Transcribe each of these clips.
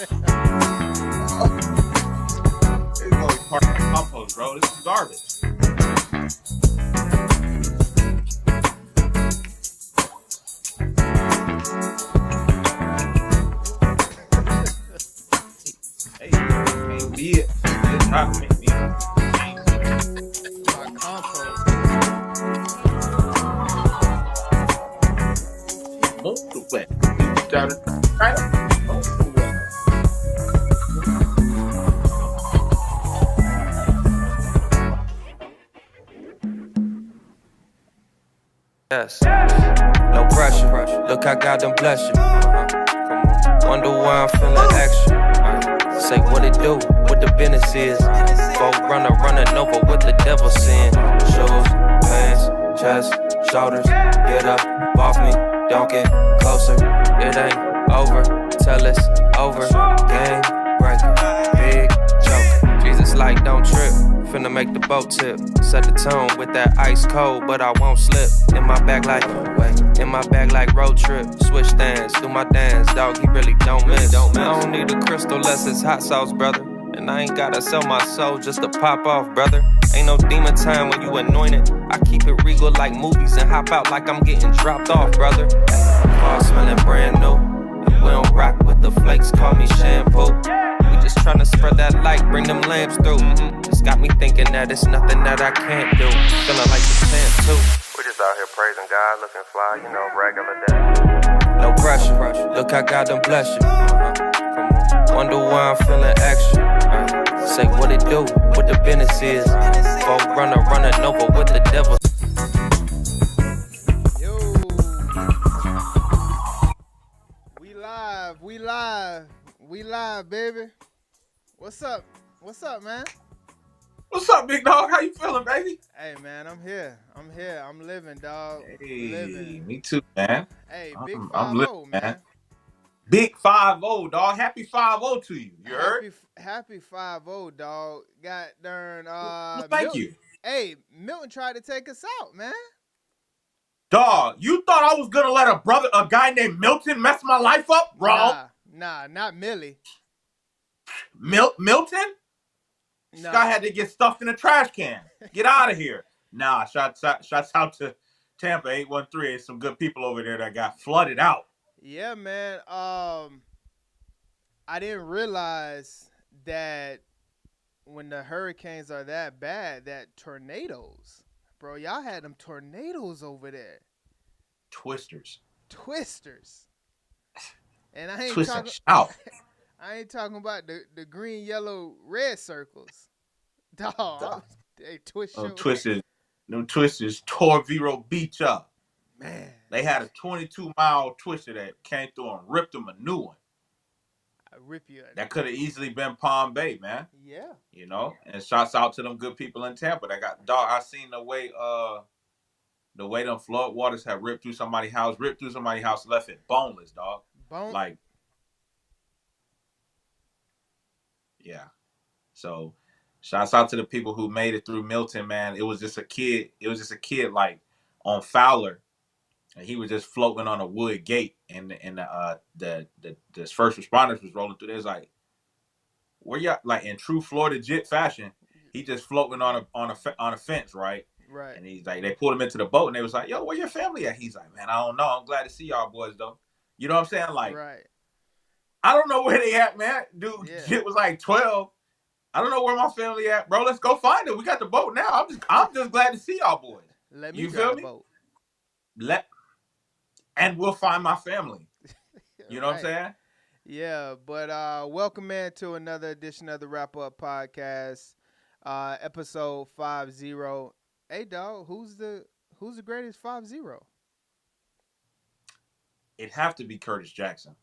It's going to be part of my compost, bro. This is garbage. Hey, can't be it. It's not can't be it. My compost. Move the way. You got it. Move the way. Yes, no pressure. Look, I got them bless you. Come on. Wonder why I'm feeling extra. Say what it do, what the business is. Folk running over what the devil sin. Shoes, pants, chest, shoulders. Get up, off me, don't get closer. It ain't over till it's over. Game breaker, big joker. Jesus like don't trip. Finna make the boat tip. Set the tone with that ice cold, but I won't slip. In my bag like road trip. Switch stands, do my dance, dog. He really don't miss. I don't need a crystal unless it's hot sauce, brother. And I ain't gotta sell my soul just to pop off, brother. Ain't no demon time when you anointed. I keep it regal like movies and hop out like I'm getting dropped off, brother. Car smelling brand new. And we don't rock with the flakes, call me shampoo. Just tryna spread that light, bring them lamps through. Just got me thinking that it's nothing that I can't do. Feeling like the champ too. We just out here praising God, looking fly, regular day. No pressure, look, I got them bless you. Come on. Wonder why I'm feeling extra. Say what it do, what the business is. Folk running over what the devil. Yo. We live, baby. What's up, man? What's up, big dog? How you feeling, baby? Hey, man, I'm here. I'm living, dog. Hey, Living. me too, man. Hey, big I'm 5-0, living, man. Big 5-0, dog. Happy 5-0 to you. You heard? Happy 5-0, dog. Got darn Well, thank you. Hey, Milton tried to take us out, man. Dog, you thought I was gonna let a guy named Milton mess my life up, bro? Nah, not Millie. Milton? This guy had to get stuffed in a trash can. Get out of here. Nah, shots out to Tampa 813. Some good people over there that got flooded out. Yeah, man. I didn't realize that when the hurricanes are that bad, that tornadoes. Bro, y'all had them tornadoes over there. Twisters. And I ain't Twist talking and shout. I ain't talking about the green, yellow, red circles. Dog. They twist your Them twisters tore Vero Beach up. Man. They had a 22-mile twister that came through and ripped them a new one. I rip you. That could have easily been Palm Bay, man. Yeah. And shouts out to them good people in Tampa. That got dog. I seen the way them flood waters have ripped through somebody's house, left it boneless, dog. Like, yeah. So, shouts out to the people who made it through Milton, man. It was just a kid like on Fowler, and he was just floating on a wood gate, and the first responders was rolling through. There's like, where y'all, like in true Florida Jit fashion, he just floating on a fence, right? Right. And he's like, they pulled him into the boat, and they was like, "Yo, where your family at?" He's like, "Man, I don't know. I'm glad to see y'all boys, though." You know what I'm saying? Like, right. I don't know where they at, man. Dude, Jit was like 12. I don't know where my family at, bro. Let's go find it. We got the boat now. I'm just glad to see y'all boys. Let me you feel me? Boat. And we'll find my family. You know what I'm saying? Yeah, but welcome, man, to another edition of the Wrap Up Podcast, episode 50. Hey, dog, who's the greatest 50? It'd have to be Curtis Jackson.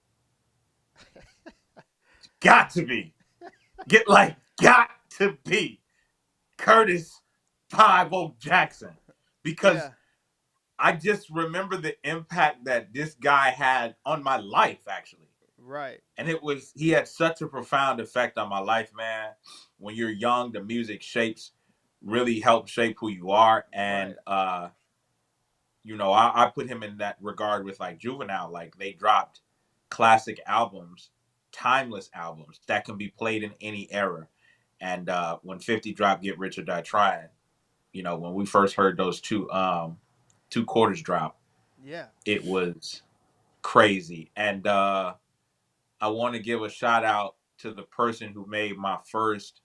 Got to be. Got to be Curtis 50 Jackson. Because I just remember the impact that this guy had on my life, actually. Right. And he had such a profound effect on my life, man. When you're young, the music really helps shape who you are. And, I put him in that regard with like Juvenile. Like, they dropped classic albums timeless albums that can be played in any era. And when 50 dropped Get Rich or Die Trying, when we first heard those two quarters drop, Yeah. it was crazy. And I want to give a shout out to the person who made my first,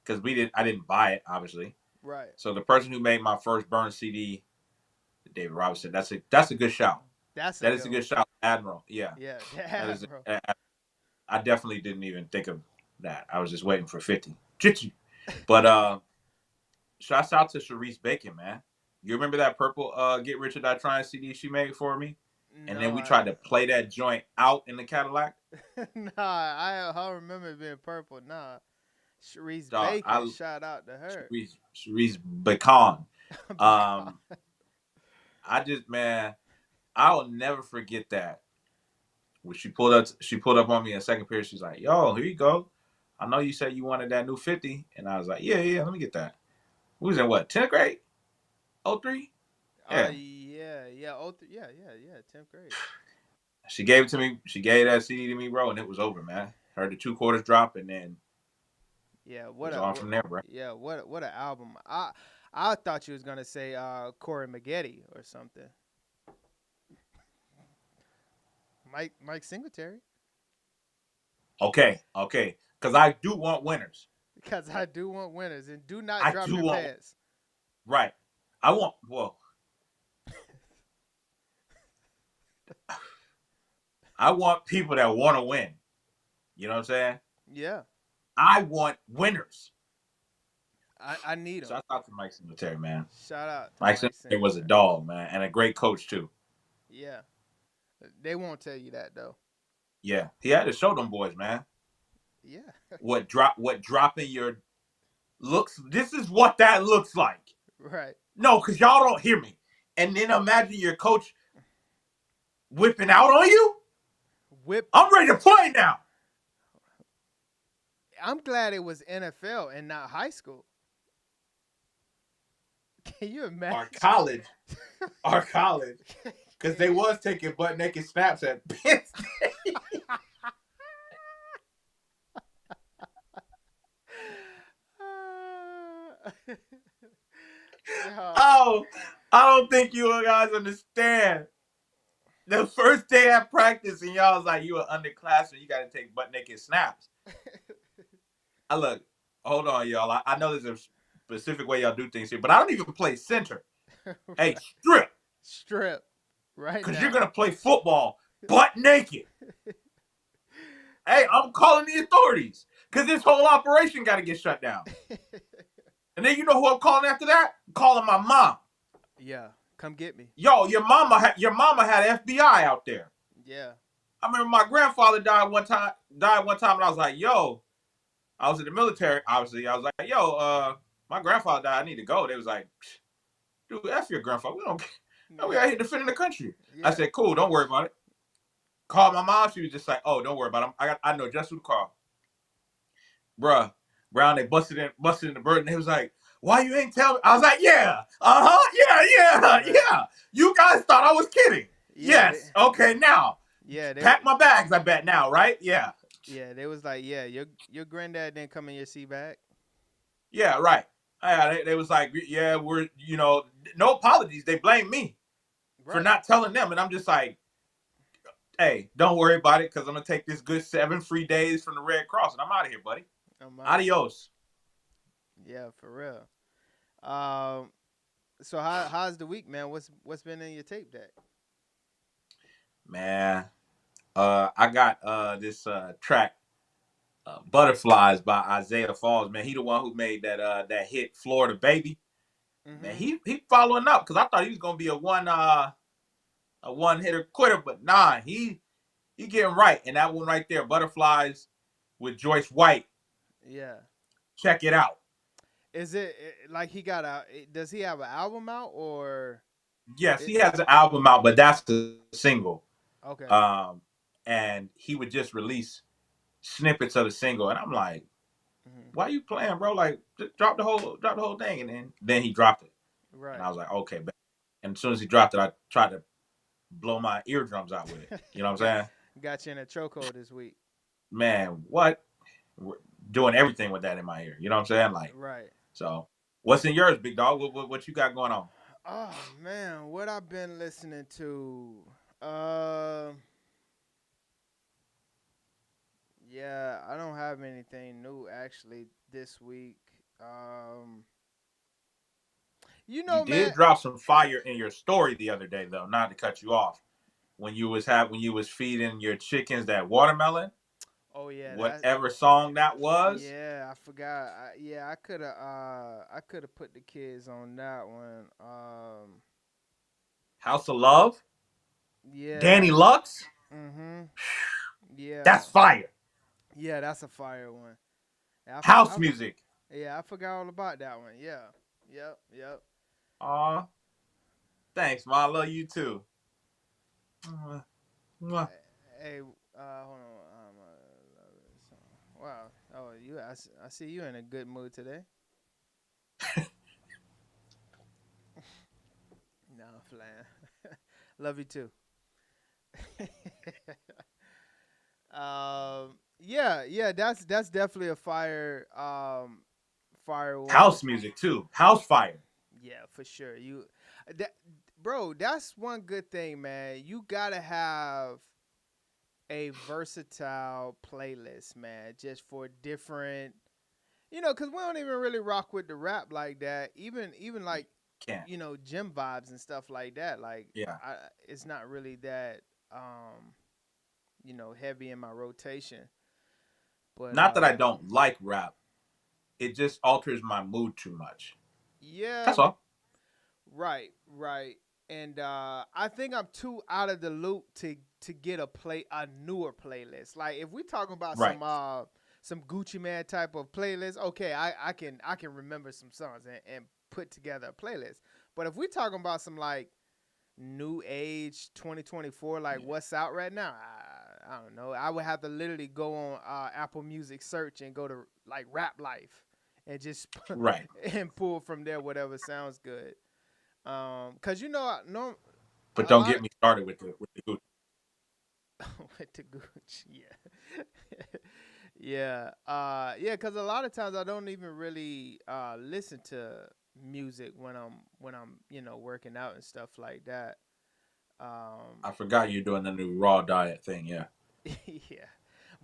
because I didn't buy it, obviously. Right. So the person who made my first Burn CD, David Robinson, that's a good shout. That is a good shout, Admiral. Yeah, Yeah, that is. bro. I definitely didn't even think of that. I was just waiting for 50. But shouts out to Sharice Bacon, man. You remember that purple Get Rich or Die Trying CD she made for me? And then we tried to play that joint out in the Cadillac. Nah, I remember it being purple. Nah, Sharice Bacon. Shout out to her. Sharice Bacon. Man, I'll never forget that. When she pulled up on me in second period. She's like, "Yo, here you go. I know you said you wanted that new 50," and I was like, "Yeah, let me get that." We was in what, 10th grade? 03? Yeah. Yeah. 10th grade. She gave it to me. She gave that CD to me, bro, and it was over, man. Heard the two quarters drop, and then from there, bro. Yeah, what an album. I thought you was gonna say Corey Maggette or something. Mike Singletary. Okay. Because I do want winners. And do not drop your pants. Right. I want people that want to win. You know what I'm saying? Yeah. I want winners. I need them. Shout out to Mike Singletary, man. Shout out to Mike Singletary was a dog, man, and a great coach too. Yeah. They won't tell you that though. Yeah. He had to show them boys, man. Yeah. What dropping your looks, this is what that looks like. Right. No, because y'all don't hear me. And then imagine your coach whipping out on you. I'm ready to play now. I'm glad it was NFL and not high school. Can you imagine? Our college. Because they was taking butt naked snaps at Penn State. Oh, I don't think you guys understand. The first day at practice, and y'all was like, you were underclassmen, you got to take butt naked snaps. Hold on, y'all. I know there's a specific way y'all do things here, but I don't even play center. Right. Hey, strip, right? Because you're gonna play football butt naked. Hey, I'm calling the authorities because this whole operation got to get shut down. And then you know who I'm calling after that? I'm calling my mom. Yeah, come get me. Yo, your mama had FBI out there. Yeah. I remember my grandfather died one time, and I was like, yo, I was in the military, obviously. I was like, yo, my grandfather died. I need to go. They was like, dude, F your grandfather. We out here defending the country. Yeah. I said, cool, don't worry about it. Called my mom. She was just like, oh, don't worry about it. I know just who to call. Bruh, Brown, they busted in the bird, and they was like, why you ain't tell me? I was like, yeah, yeah. You guys thought I was kidding. Yeah, yes. Okay, now. Yeah. Pack my bags, I bet now, right? Yeah. Yeah, they was like, yeah, your granddad didn't come in your seat bag. Yeah, right. They was like, yeah, we're, no apologies. They blame me for not telling them. And I'm just like, hey, don't worry about it because I'm going to take this good 7 free days from the Red Cross and I'm out of here, buddy. Adios. Yeah, for real. So how's the week, man? What's been in your tape deck? Man, I got this track, Butterflies by Isaiah Falls. Man, he the one who made that hit Florida Baby. Mm-hmm. Man, he following up because I thought he was gonna be a one hitter quitter, but nah, he getting right. And that one right there, Butterflies with Joyce White. Yeah. Check it out. Is it like does he have an album out or? Yes, he has an album out, but that's the single. Okay. And he would just release snippets of the single, and I'm like, why are you playing, bro? Like, just drop the whole thing, and then he dropped it. Right. And I was like, okay. And as soon as he dropped it, I tried to blow my eardrums out with it. You know what I'm saying? Got you in a chokehold this week. man, what? We're doing everything with that in my ear. You know what I'm saying? Like, Right. so what's in yours, big dog? What you got going on? Oh man, what I've been listening to. Uh, yeah, I don't have anything new actually this week. Um, you You know, man. did drop some fire in your story the other day, though. Not to cut you off, when you was feeding your chickens that watermelon, Oh yeah, that. whatever song that was, Yeah, I forgot. Yeah, I could have put the kids on that one. House of Love, Danny Yeah. Lux, Mhm. Yeah. that's fire. Yeah, that's a fire one. House music. Yeah, I forgot all about that one. Yeah. Yep. Yep. Aw, thanks, ma. I love you too. Mwah, mwah. Hey, hold on. Wow. Oh, I see you in a good mood today. No, flan. Love you too. Yeah, yeah, that's definitely a fire one. House music too. House fire. Yeah, for sure. That, bro, that's one good thing, man. You gotta have a versatile playlist, man, just for different, because we don't even really rock with the rap like that. Even like, Can't. gym vibes and stuff like that. Like, Yeah. it's not really that, heavy in my rotation. But Not that I don't like rap. It just alters my mood too much. yeah, That's all. right, right. And I think I'm too out of the loop to get a newer playlist. Like if we talking about Right. some Gucci Man type of playlist, okay, I can remember some songs and put together a playlist. But if we talking about some like new age 2024, like Yeah. what's out right now, I don't know. I would have to literally go on Apple Music search and go to like Rap Life and just Right. and pull from there whatever sounds good. Cause no, But a don't lot get of me started with the Gucci. with the Gooch, yeah, yeah, yeah. Cause a lot of times I don't even really listen to music when I'm working out and stuff like that. Um, I forgot you're doing the new raw diet thing. Yeah. yeah,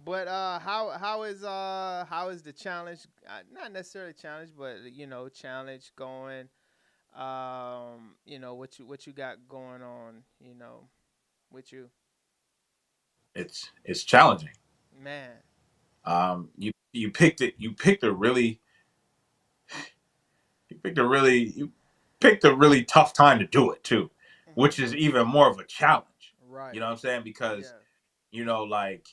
but how is the challenge? Not necessarily challenge, but challenge going. What you got going on? With you, It's challenging. man. You picked it. You picked a really tough time to do it too, which Hmm. is even more of a challenge. You Right. know what I'm saying? Because Yeah. like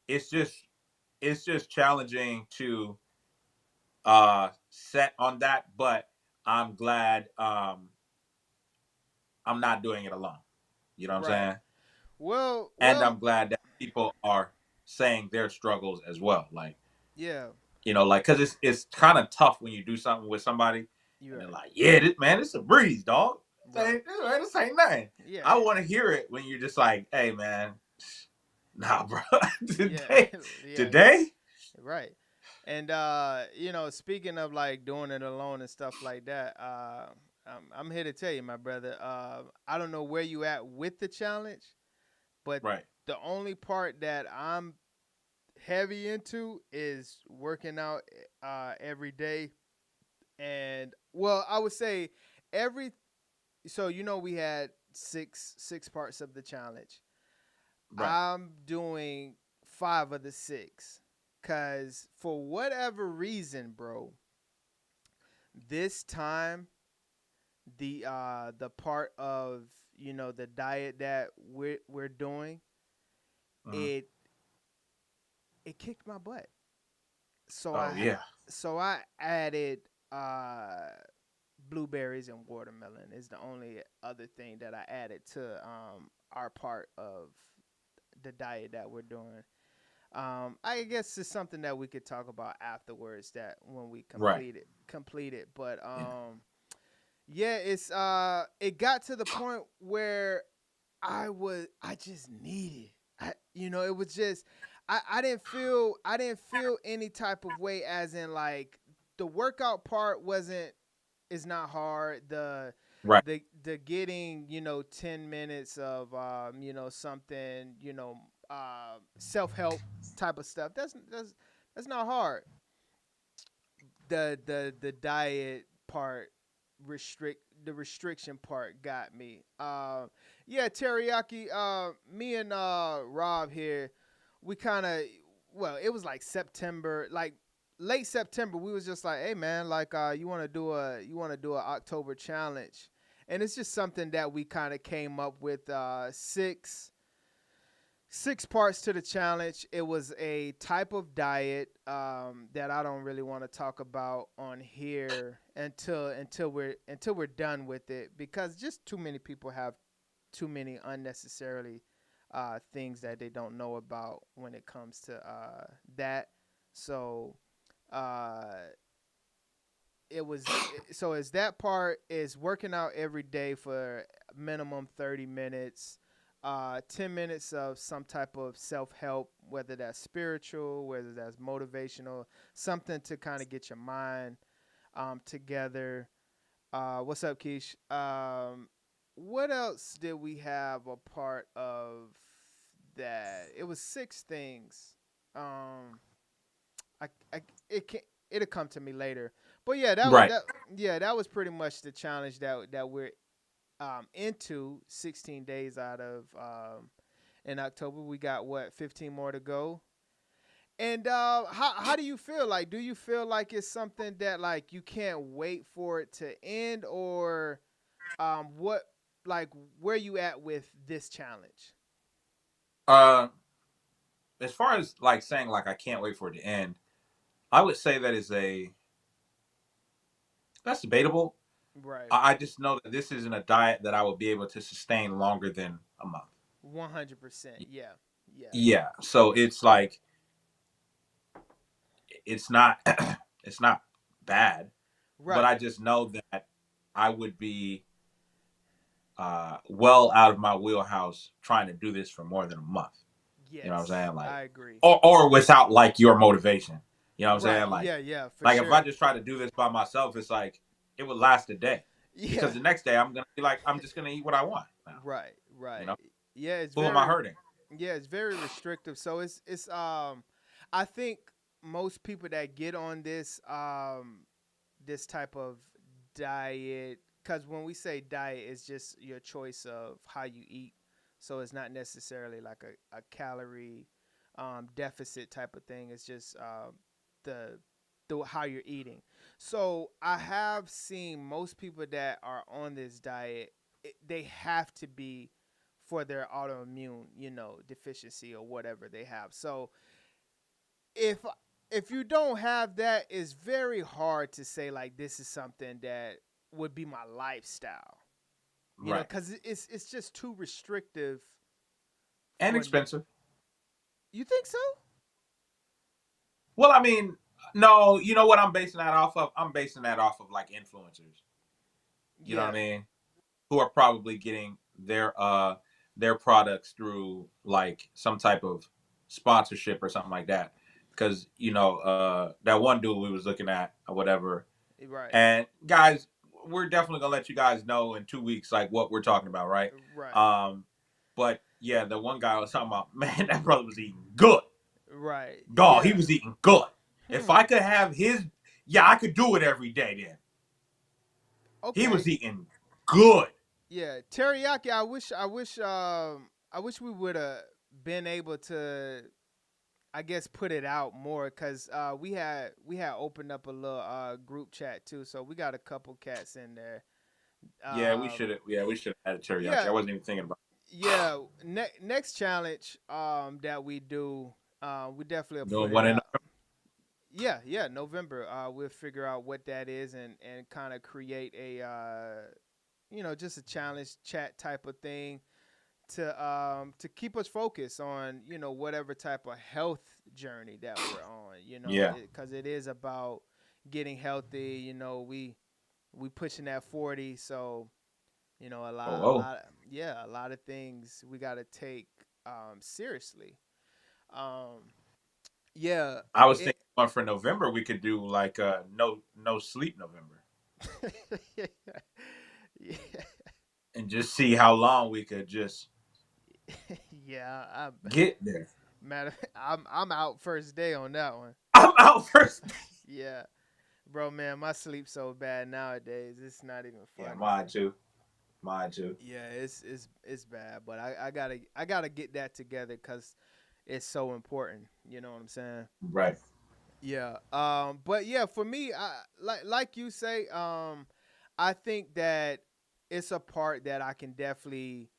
it's just challenging to set on that, but I'm glad I'm not doing it alone. You know what I'm Right. saying? Well, And well, I'm glad that people are saying their struggles as well. Like, yeah. like because it's kind of tough when you do something with somebody You're and they're right. like, "Yeah, this a breeze, dog. Right. This ain't nothing." Yeah. I want to hear it when you're just like, "Hey, man, nah, bro. Yeah. today, Yeah. today, Right. And speaking of like doing it alone and stuff like that, I'm here to tell you, my brother. I don't know where you at with the challenge, but right, the only part that I'm heavy into is working out every day. And well, I would say every so we had six parts of the challenge. right, I'm doing 5 of the 6 cuz for whatever reason, bro, this time the part of the diet that we're doing, mhm. it it kicked my butt. So Oh yeah, I added uh blueberries and watermelon is the only other thing that I added to our part of the diet that we're doing. I guess it's something that we could talk about afterwards. That when we right, complete it. But yeah, yeah, it got to the point where I just needed. It was just I didn't feel any type of way, as in like the workout part wasn't is not hard. Right. The getting 10 minutes of something self help type of stuff, that's not hard. The diet part, the restriction part got me. Yeah, teriyaki. Me and Rob here, we kind of, well, it was like September, like late September. We was just like, hey man, like you want to do a October challenge, and it's just something that we kind of came up with. Six parts to the challenge. It was a type of diet that I don't really want to talk about on here until we're done with it, because just too many people have too many unnecessarily things that they don't know about when it comes to that. So uh, it was so as that part is working out every day for minimum 30 minutes, 10 minutes of some type of self-help, whether that's spiritual, whether that's motivational, something to kind of get your mind together. What's up, Keish? What else did we have a part of that? It was six things. um I it can it'll come to me later. But yeah, Right. that was pretty much the challenge that we're into. 16 days out of in October. We got what, 15 more to go. And how do you feel? Like, do you feel like it's something that like you can't wait for it to end, or what, like, where you at with this challenge? Uh, as far as like saying like I can't wait for it to end, I would say that's debatable. Right. I just know that this isn't a diet that I would be able to sustain longer than a month. 100%. Yeah. Yeah. Yeah. So it's like it's not it's not bad, but I Right. just know that I would be well out of my wheelhouse trying to do this for more than a month. You know what I'm Yes, saying? Like, I agree. or without like your motivation. You know what I'm saying? Right. Like, Yeah. Yeah. For like if I sure. just try to do this by myself, it's like it would last a day Yeah. because the next day I'm gonna be like I'm just gonna eat what I want now. Right. You Right. know, Yeah. It's who am I very. hurting? Yeah. It's very restrictive. So I think most people that get on this type of diet, because when we say diet, it's just your choice of how you eat. So it's not necessarily like a calorie deficit type of thing. It's just the how you're eating. So I have seen most people that are on this diet, they have to be for their autoimmune, deficiency or whatever they have. So if if you don't have that, it's very hard to say like this is something that would be my lifestyle. Right. Because it's just too restrictive And for me. expensive. You think so? Well, I mean, no, you know what I'm basing that off of? I'm basing that off of like influencers. You know what I Yeah. mean? Who are probably getting their products through like some type of sponsorship or something like that. Because that one dude we was looking at or whatever. Right. And guys, we're definitely gonna let you guys know in 2 weeks like what we're talking about, right? Right. Um, but yeah, the one guy I was talking about, man, that brother was eating good. Right. Dog, he Yeah. was eating good. If Hmm. I could have his, yeah, I could do it every day. Then he was Okay. eating good. Yeah. Teriyaki. I wish we would have been able to, I guess, put it out more, because we had opened up a little group chat too, so we got a couple cats in there. Yeah, we Um, should have. Yeah, we should have had a teriyaki. yeah, I wasn't even thinking about yeah. Next challenge that we do, we definitely will put doing it one in. out. Yeah, yeah, November. We'll figure out what that is, and kind of create a just a challenge chat type of thing to keep us focused on whatever type of health journey that we're on, Yeah. because it is about getting healthy. We pushing that 40, so a Oh, lot a oh. lot yeah, a lot of things we got to take seriously. Um, yeah, I was it. thinking one for November we could do like no sleep November Yeah, and just see how long we could just yeah. get there. I'm out first day on that one. I'm out first. Yeah, bro, man, my sleep so bad nowadays. It's not even Yeah, funny. mine too. Mine too. Yeah, it's bad, but I gotta get that together because it's so important. You know what I'm saying? Right. Yeah. But yeah, for me, like you say, I think that it's a part that I can definitely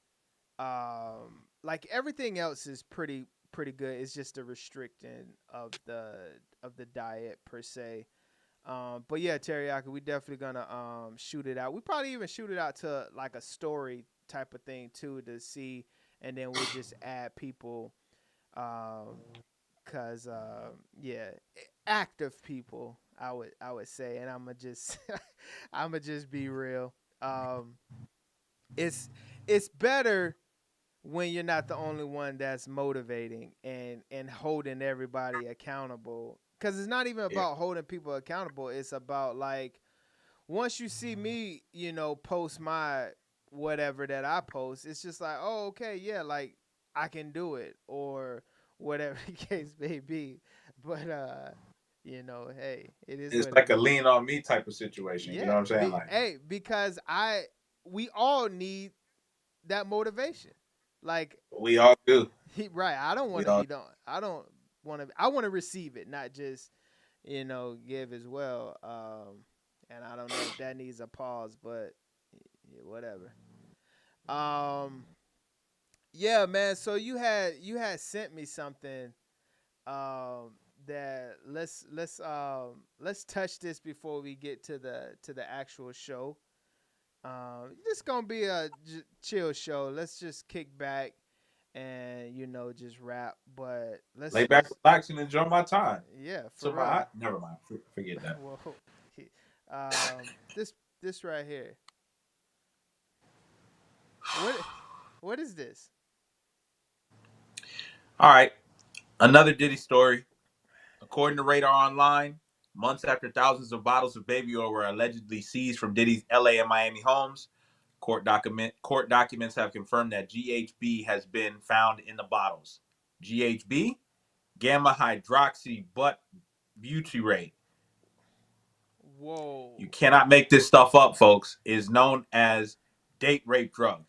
like everything else is pretty good. It's just the restricting of the diet per se. But yeah, teriyaki, we definitely gonna shoot it out. We probably even shoot it out to like a story type of thing too to see, and then we'll just add people, um, cause yeah, active people. I would say, and I'm gonna just be real. Um, it's it's better when you're not the only one that's motivating and holding everybody accountable, because it's not even Yeah. about holding people accountable. It's about like once you see me, post my whatever that I post, it's just like, oh, okay, yeah, like I can do it, or whatever the case may be. But hey, it is It's what it like a is. lean on me type of situation. You know Yeah, what I'm saying? Like because we all need that motivation. Like we all do. right, I don't We want to all be the I don't want to I want to receive it, not just give as well. And I don't know if that needs a pause, but yeah, whatever. Um, yeah, man. So you had sent me something. That let's touch this before we get to the actual show. This gonna be a chill show. Let's just kick back and just rap. But lay let's back, let's relax, and enjoy my time. yeah, for So real. my never mind. Forget that. Whoa. This right here. What what is this? All right. Another Diddy story. According to Radar Online, months after thousands of bottles of baby oil were allegedly seized from Diddy's LA and Miami homes, court documents have confirmed that GHB has been found in the bottles. GHB, gamma hydroxy butt butyrate. You Whoa. cannot make this stuff up, folks. It is known as date rape drug.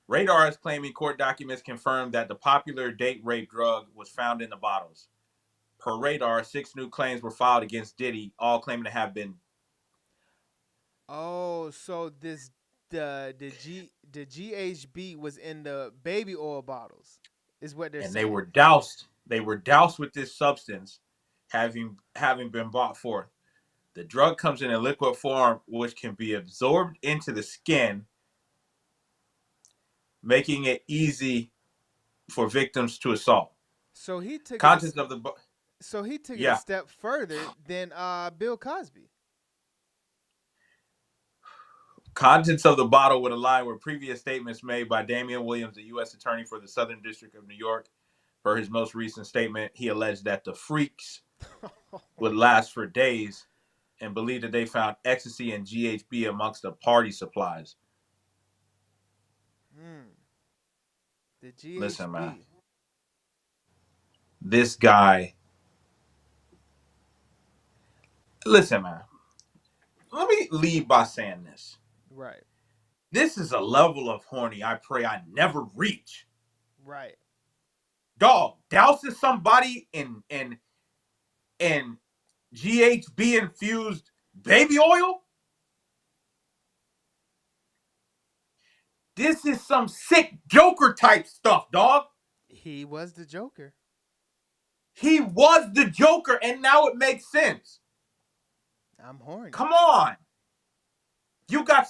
Radar is claiming court documents confirmed that the popular date rape drug was found in the bottles. Per Radar, 6 new claims were filed against Diddy, all claiming to have been, Oh, so the GHB was in the baby oil bottles, is what they're and they saying. were doused. They were doused with this substance, having been brought forth. The drug comes in a liquid form, which can be absorbed into the skin, making it easy for victims to assault. So he took it. Contents of the So he took it a yeah, step further than Bill Cosby. contents of the bottle would align with previous statements made by Damian Williams, the U.S. Attorney for the Southern District of New York. For his most recent statement, he alleged that the freaks would last for days and believed that they found ecstasy and GHB amongst the party supplies. Hmm. The Listen, man, GHB. this guy. Listen, man. Let me lead by saying this. Right. This is a level of horny I pray I never reach. Right. Dog, dousing somebody in GHB infused baby oil? This is some sick Joker type stuff, dog. He was the Joker. He was the Joker, and now it makes sense. I'm horny. Come on. You got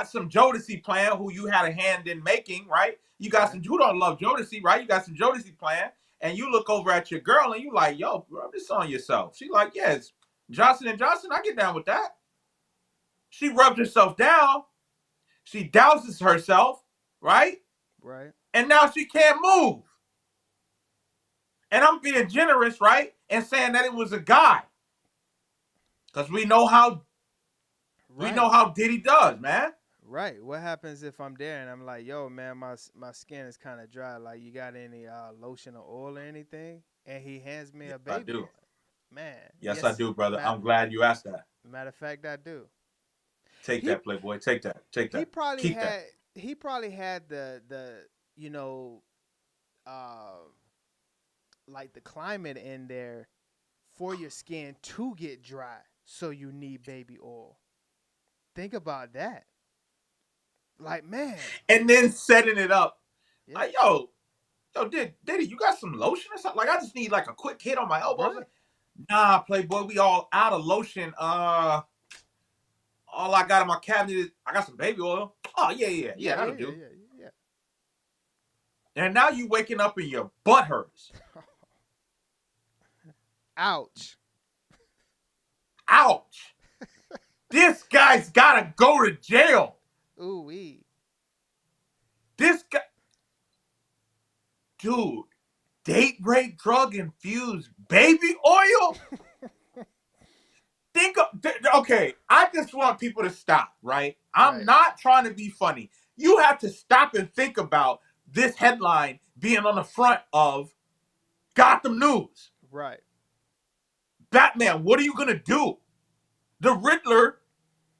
some Jodeci plan who you had a hand in making, right? You got Right. some who don't love Jodeci, right? You got some Jodeci plan, and you look over at your girl and you like, yo, rub this on yourself. She like, yes, Johnson and Johnson, I get down with that. She rubs herself down, she douses herself, right? Right. And now she can't move. And I'm being generous, right? And saying that it was a guy. Because we know how Diddy does, man. Right. What happens if I'm there and I'm like, yo, man, my skin is kind of dry. Like, you got any lotion or oil or anything? And he hands me Yes, a I baby do. oil. Man, Yes, I yes. do, brother. I'm glad you asked that. Matter of fact, I do. Take He that, Playboy. Take that. Take he that. probably Keep that. had he probably had the you know uh like the climate in there for your skin to get dry, so you need baby oil. Think about that. Like, man, And then setting it up. yeah, Like, yo, Diddy, you got some lotion or something? Like, I just need like a quick hit on my elbows. right. Nah, Playboy, we all out of lotion. All I got in my cabinet is I got some baby oil. Oh, yeah, that'll do. Yeah. And now you waking up and your butt hurts. Ouch. Ouch. This guy's gotta go to jail. Ooh wee. This guy, dude, date rape drug infused baby oil? Okay, I just want people to stop, right? I'm not trying to be funny. You have to stop and think about this headline being on the front of Gotham News. Right. Batman, what are you gonna do? The Riddler,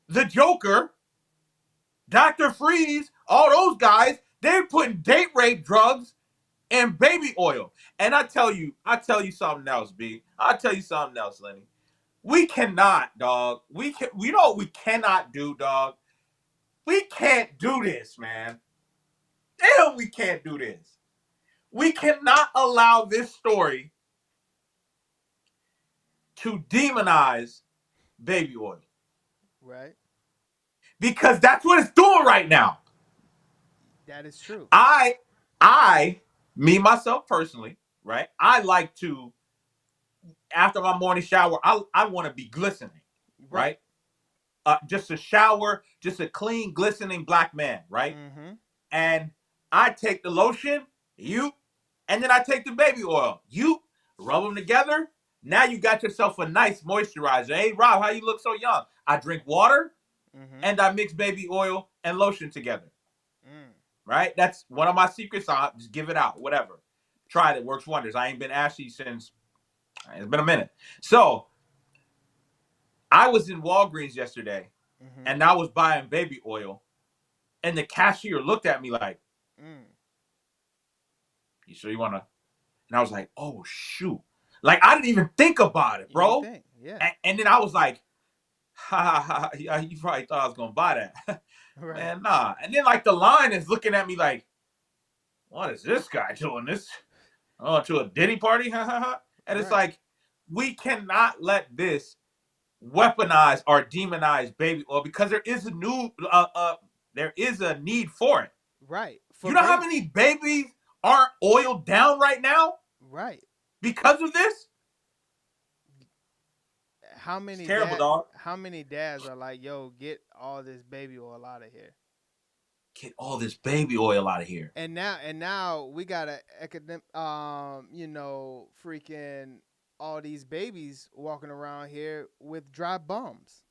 the Joker, Dr. Freeze, all those guys, they're putting date rape drugs and baby oil. And I tell you something else, B. I'll tell you something else, Lenny. We cannot, dog. We know what we cannot do, dog. We can't do this, man. Damn, we can't do this. We cannot allow this story to demonize baby oil. Right. Because that's what it's doing right now. That is true. Me, myself personally, right? I like to, after my morning shower, I want to be glistening, right? Just a shower, just a clean, glistening black man, right? Mm-hmm. And I take the lotion, and then I take the baby oil. You rub them together. Now you got yourself a nice moisturizer. Hey, Rob, how you look so young? I drink water, and I mix baby oil and lotion together. Right? That's one of my secrets. I'll just give it out, whatever. Tried it, works wonders. I ain't been ashy since, it's been a minute. So, I was in Walgreens yesterday, and I was buying baby oil, and the cashier looked at me like, you sure you want to? And I was like, oh, shoot. Like, I didn't even think about it, bro. Yeah. And then I was like, you probably thought I was going to buy that. Right. Man, nah. And then, like, the line is looking at me like, what is this guy doing? This? Oh, to a Diddy party? And it's like, we cannot let this weaponize or demonize baby oil because there is a need for it. Right. You know how many babies aren't oiled down right now? Right. Because of this? How many? It's terrible, dog. How many dads are like, yo, get all this baby oil out of here? Get all this baby oil out of here. And now we got freaking all these babies walking around here with dry bums.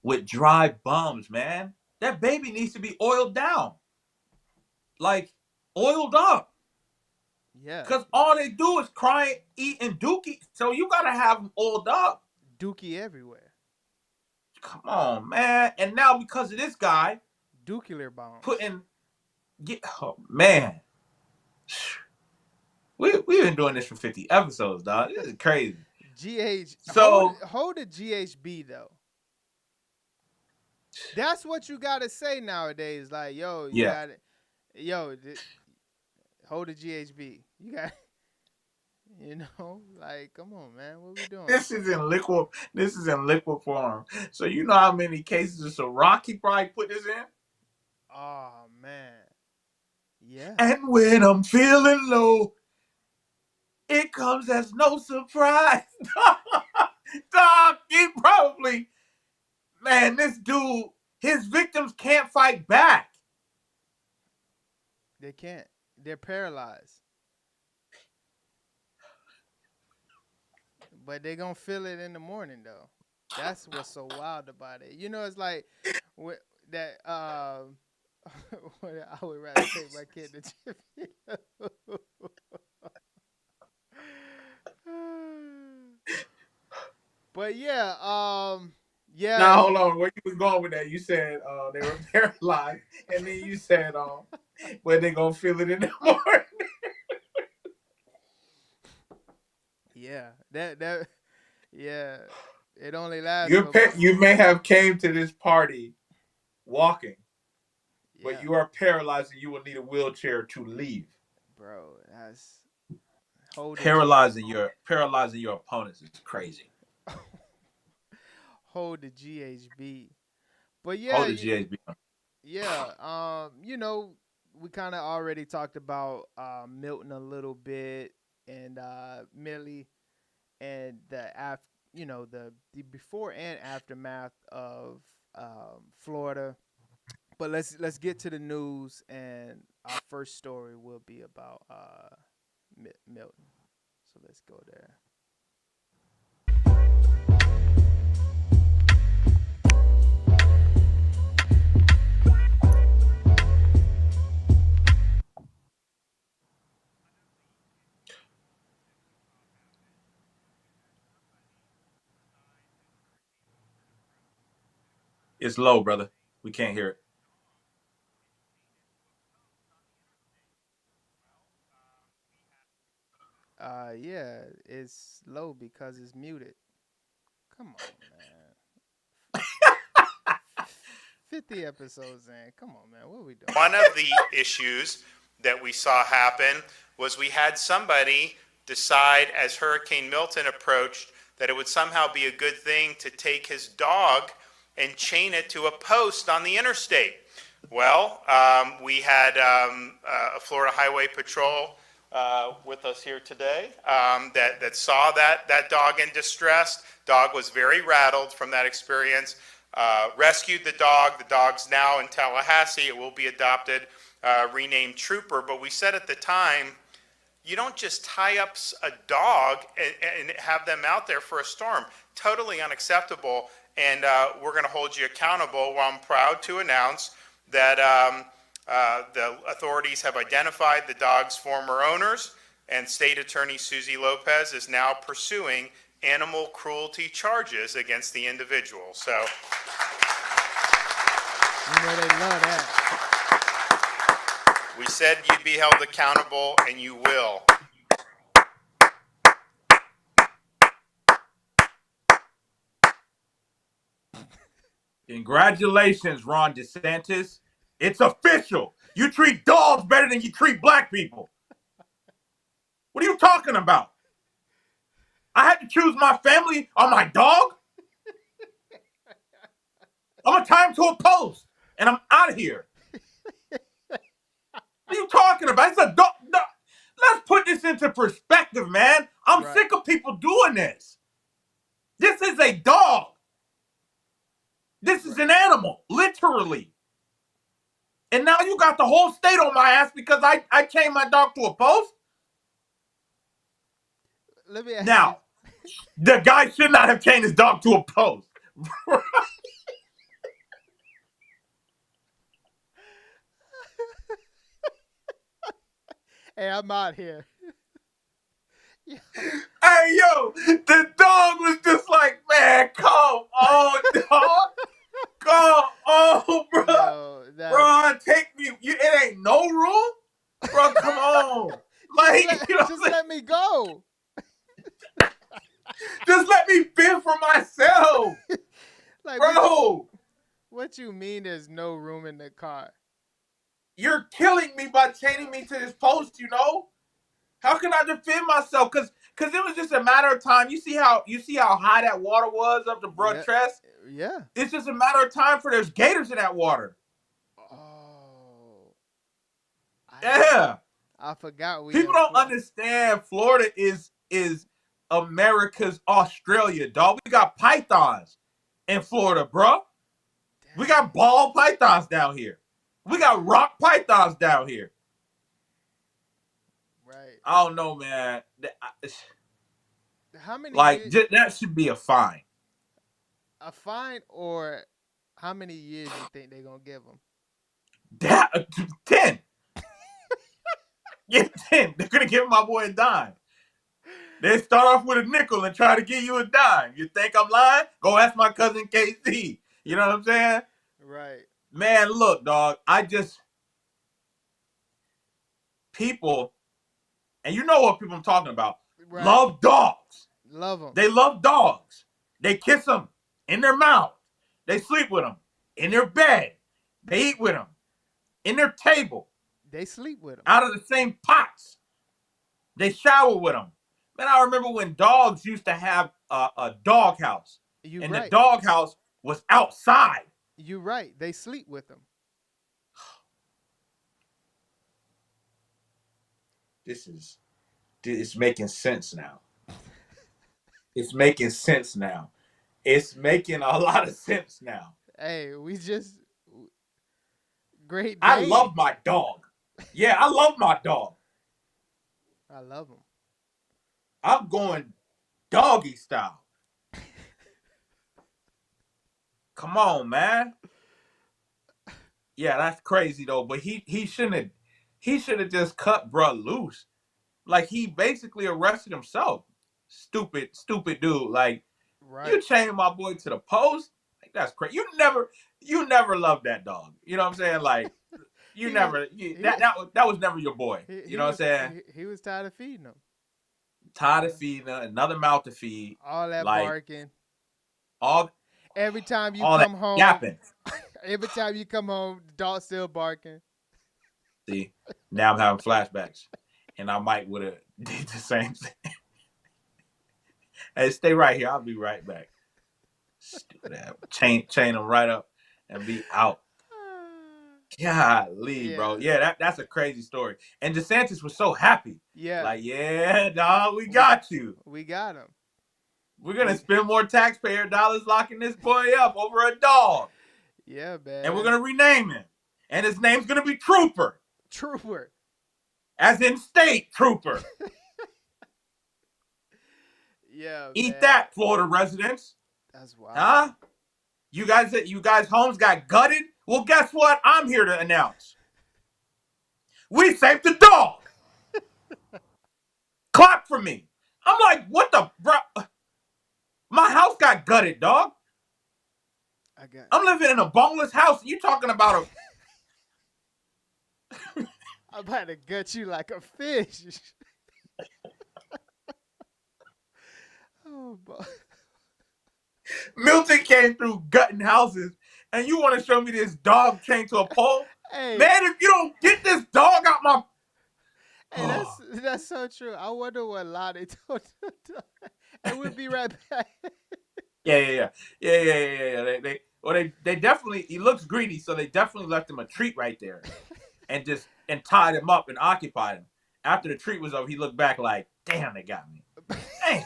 With dry bums, man. That baby needs to be oiled down. Like, oiled up. Yeah. Because all they do is cry, eat, and dookie. So you got to have them oiled up. Dookie everywhere. Come on, man. And now because of this guy. Nuclear bombs. Oh, man. We've been doing this for 50 episodes, dog. This is crazy. Hold the GHB, though. That's what you got to say nowadays. Like, yo, you got it. Yo, hold the GHB. You got, like, come on, man. What we doing? This is in liquid form. So you know how many cases of Ciroc he probably put this in? Oh, man. Yeah. And when I'm feeling low, it comes as no surprise. Dog, he probably, man, this dude, his victims can't fight back. They can't. They're paralyzed. But they gonna feel it in the morning though. That's what's so wild about it. It's like that. When I would rather take my kid to gym. But yeah, yeah, Now hold on, where you was going with that? You said they were paralyzed, and then you said when they gonna feel it in the morning. yeah, that yeah. It only lasts for about, You may have came to this party walking, but yeah, you are paralyzed and you will need a wheelchair to leave. bro. That's hold the Paralyzing your opponents is crazy. hold the GHB. But yeah, Hold the GHB. yeah. We kind of already talked about Milton a little bit, and Millie, and the before and aftermath of Florida. But let's get to the news, and our first story will be about Milton. So let's go there. It's low, brother. We can't hear it. Yeah, it's low because it's muted. Come on, man. 50 episodes in. Come on, man. What are we doing? One of the issues that we saw happen was we had somebody decide as Hurricane Milton approached that it would somehow be a good thing to take his dog and chain it to a post on the interstate. Well, we had a Florida Highway Patrol with us here today that saw that dog in distress. Dog was very rattled from that experience. Rescued the dog. The dog's now in Tallahassee. It will be adopted, renamed Trooper. But we said at the time, you don't just tie up a dog and have them out there for a storm. Totally unacceptable. And we're going to hold you accountable. Well, I'm proud to announce that the authorities have identified the dog's former owners, and State Attorney Susie Lopez is now pursuing animal cruelty charges against the individual. So, They love that. we said you'd be held accountable, and you will. Congratulations, Ron DeSantis. It's official. You treat dogs better than you treat black people. What are you talking about? I had to choose my family or my dog? I'm going to tie him to a post, and I'm out of here. What are you talking about? It's a dog. Let's put this into perspective, man. I'm sick of people doing this. This is a dog. This is an animal, literally. And now you got the whole state on my ass because I chained my dog to a post? Let me ask now, the guy should not have chained his dog to a post. Hey, I'm out here. Hey, yo, the dog was just like, man, come on, dog. Come on, bro. Bro, take me. It ain't no room? Bro, come on. Just let me go. Just let me fend for myself. Bro. What you mean there's no room in the car? You're killing me by chaining me to this post, you know? How can I defend myself? Because it was just a matter of time. You see how high that water was up the broad chest? Yeah. It's just a matter of time for there's gators in that water. Oh. I forgot people don't understand Florida is America's Australia, dog. We got pythons in Florida, bro. Damn. We got ball pythons down here. We got rock pythons down here. Right. I don't know, man. How many Like years? that should be a fine. A fine or how many years you think they're gonna give him? That 10. Get 10. They're gonna give my boy a dime. They start off with a nickel and try to give you a dime. You think I'm lying? Go ask my cousin KC. You know what I'm saying? Right. Man, look, dog. People, and you know what people I'm talking about, Right. love dogs. Love them. They love dogs. They kiss them in their mouth. They sleep with them in their bed. They eat with them in their table, They sleep with them. out of the same pots. They shower with them. Man, I remember when dogs used to have a dog house, You and the right. dog house was outside. You right. They sleep with them. It's making sense now. It's making sense now. It's making a lot of sense now. Hey, we just Great I Dane. love my dog. Yeah, I love my dog. I love them. I'm going doggy style. Come on, man. Yeah, that's crazy though. But he shouldn't have just cut bruh loose. Like he basically arrested himself. Stupid dude. Like Right. you chained my boy to the post. Like that's crazy. You never loved that dog. You know what I'm saying? Like He was that was never your boy. he You know what I'm saying? he was tired of feeding them. Tired of feeding her, another mouth to feed. All that Like barking. all Every time you all that come home, yapping. every time you come home, the dog's still barking. See, now I'm having flashbacks, and I might would have did the same thing. Hey, stay right here. I'll be right back. Stupid ass. Chain them right up and be out. Golly, bro. Yeah, that's a crazy story. And DeSantis was so happy. Yeah. Like, yeah, dog, we got you. We got him. We're gonna spend more taxpayer dollars locking this boy up over a dog. Yeah, man. And we're gonna rename him. And his name's gonna be Trooper. Trooper. As in State Trooper. Yeah, Eat man. that, Florida residents. That's wild. Huh? You guys' homes got gutted? Well, guess what? I'm here to announce. We saved the dog. Clap for me. I'm like, what the bro? My house got gutted, dog. I'm living in a boneless house. You talking about I'm about to gut you like a fish. Oh, boy. Milton came through gutting houses, and you want to show me this dog chained to a pole? Hey. Man, if you don't get this dog out my... Hey, that's so true. I wonder what lie they told him. And we'll be right back. Yeah. They definitely, he looks greedy, so they definitely left him a treat right there, and tied him up and occupied him. After the treat was over, he looked back like, damn, they got me. Damn.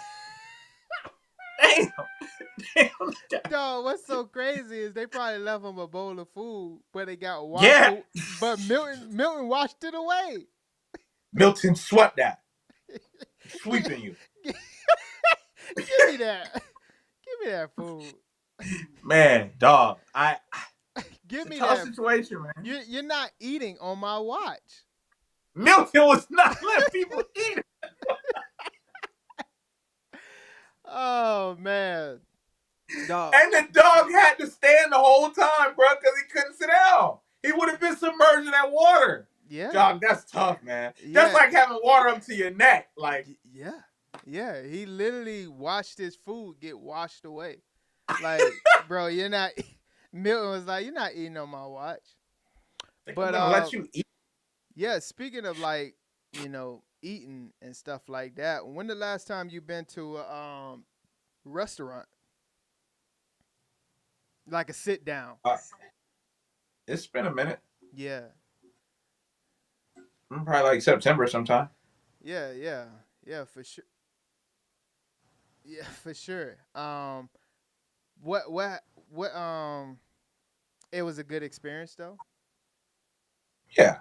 Dog, what's so crazy is they probably left him a bowl of food, but they got washed. Yeah. But Milton washed it away. Milton swept that. Sweeping you. Give me that. Give me that food. Man, dog. Give me tough that situation, man. You're not eating on my watch. Milton was not letting people eat it. Oh, man. Dog. And the dog had to stand the whole time, bro, because he couldn't sit down. He would have been submerged in that water. Yeah. Dog, that's tough, man. Yeah. That's like having water up to your neck. Like, yeah. He literally watched his food get washed away. Like, bro, you're not. Milton was like, "You're not eating on my watch." But let you eat. Yeah. Speaking of like, eating and stuff like that. When the last time you been to a restaurant, like a sit down? It's been a minute. Yeah. Probably like September sometime. Yeah, for sure. Yeah, for sure. What it was a good experience though? Yeah.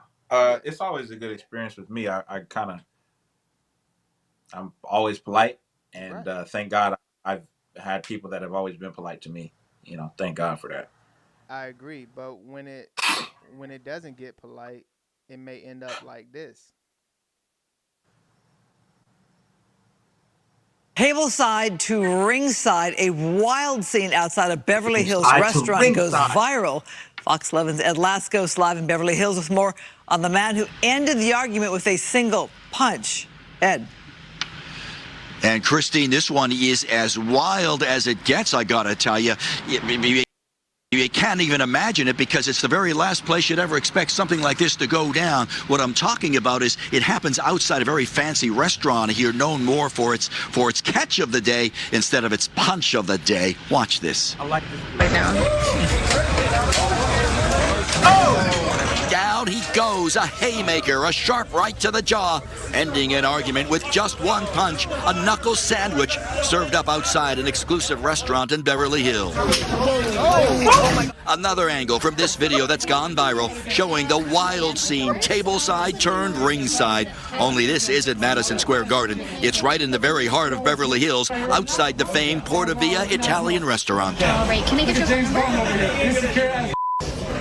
It's always a good experience with me. I'm always polite. And Right. thank God I've had people that have always been polite to me. Thank God for that. I agree, but when it doesn't get polite, it may end up like this. Tableside to ringside, a wild scene outside a Beverly Hills Side to restaurant goes ringside. viral. Fox 11's Ed Lascos live in Beverly Hills with more on the man who ended the argument with a single punch. Ed. And Christine, this one is as wild as it gets, I gotta tell you. You can't even imagine it because it's the very last place you'd ever expect something like this to go down. What I'm talking about is it happens outside a very fancy restaurant here, known more for its catch of the day instead of its punch of the day. Watch this. I like this. Right now. Down he goes, a haymaker, a sharp right to the jaw, ending an argument with just one punch, a knuckle sandwich served up outside an exclusive restaurant in Beverly Hills. Another angle from this video that's gone viral, showing the wild scene, tableside turned ringside. Only this isn't Madison Square Garden. It's right in the very heart of Beverly Hills, outside the famed Porta Via Italian restaurant. All right, can I get your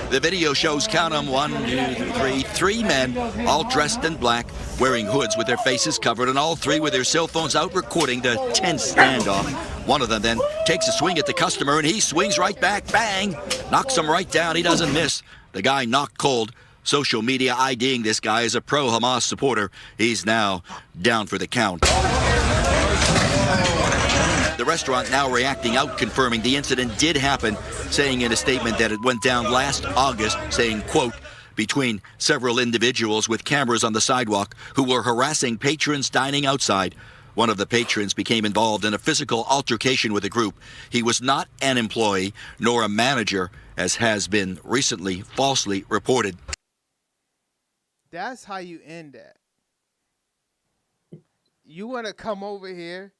The video shows, count 'em, 1, 2, 3, 3 men, all dressed in black, wearing hoods with their faces covered, and all three with their cell phones out recording the tense standoff. One of them then takes a swing at the customer, and he swings right back, bang, knocks him right down. He doesn't miss. The guy knocked cold. Social media IDing this guy as a pro-Hamas supporter. He's now down for the count. The restaurant now reacting out, confirming the incident did happen, saying in a statement that it went down last August, saying, quote, between several individuals with cameras on the sidewalk who were harassing patrons dining outside. One of the patrons became involved in a physical altercation with a group. He was not an employee nor a manager, as has been recently falsely reported. That's how you end that. You want to come over here,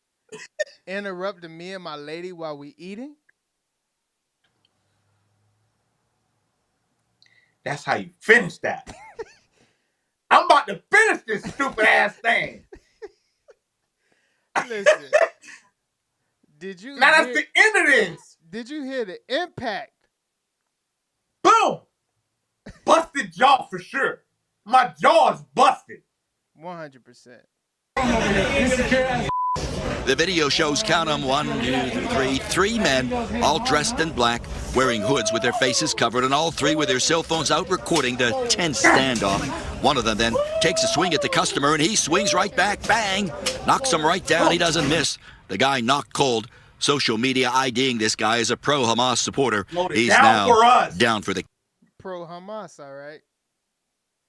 interrupting me and my lady while we eating? That's how you finish that. I'm about to finish this stupid ass thing. Listen, did you? Now that's the end of this. Did you hear the impact? Boom! Busted jaw for sure. My jaw is busted. 100%. The video shows, count 'em, 1, 2, 3, 3 men, all dressed in black, wearing hoods with their faces covered, and all three with their cell phones out recording the tense standoff. One of them then takes a swing at the customer, and he swings right back, bang, knocks him right down. He doesn't miss. The guy knocked cold. Social media IDing this guy as a pro-Hamas supporter. He's now down for the... Pro-Hamas, all right.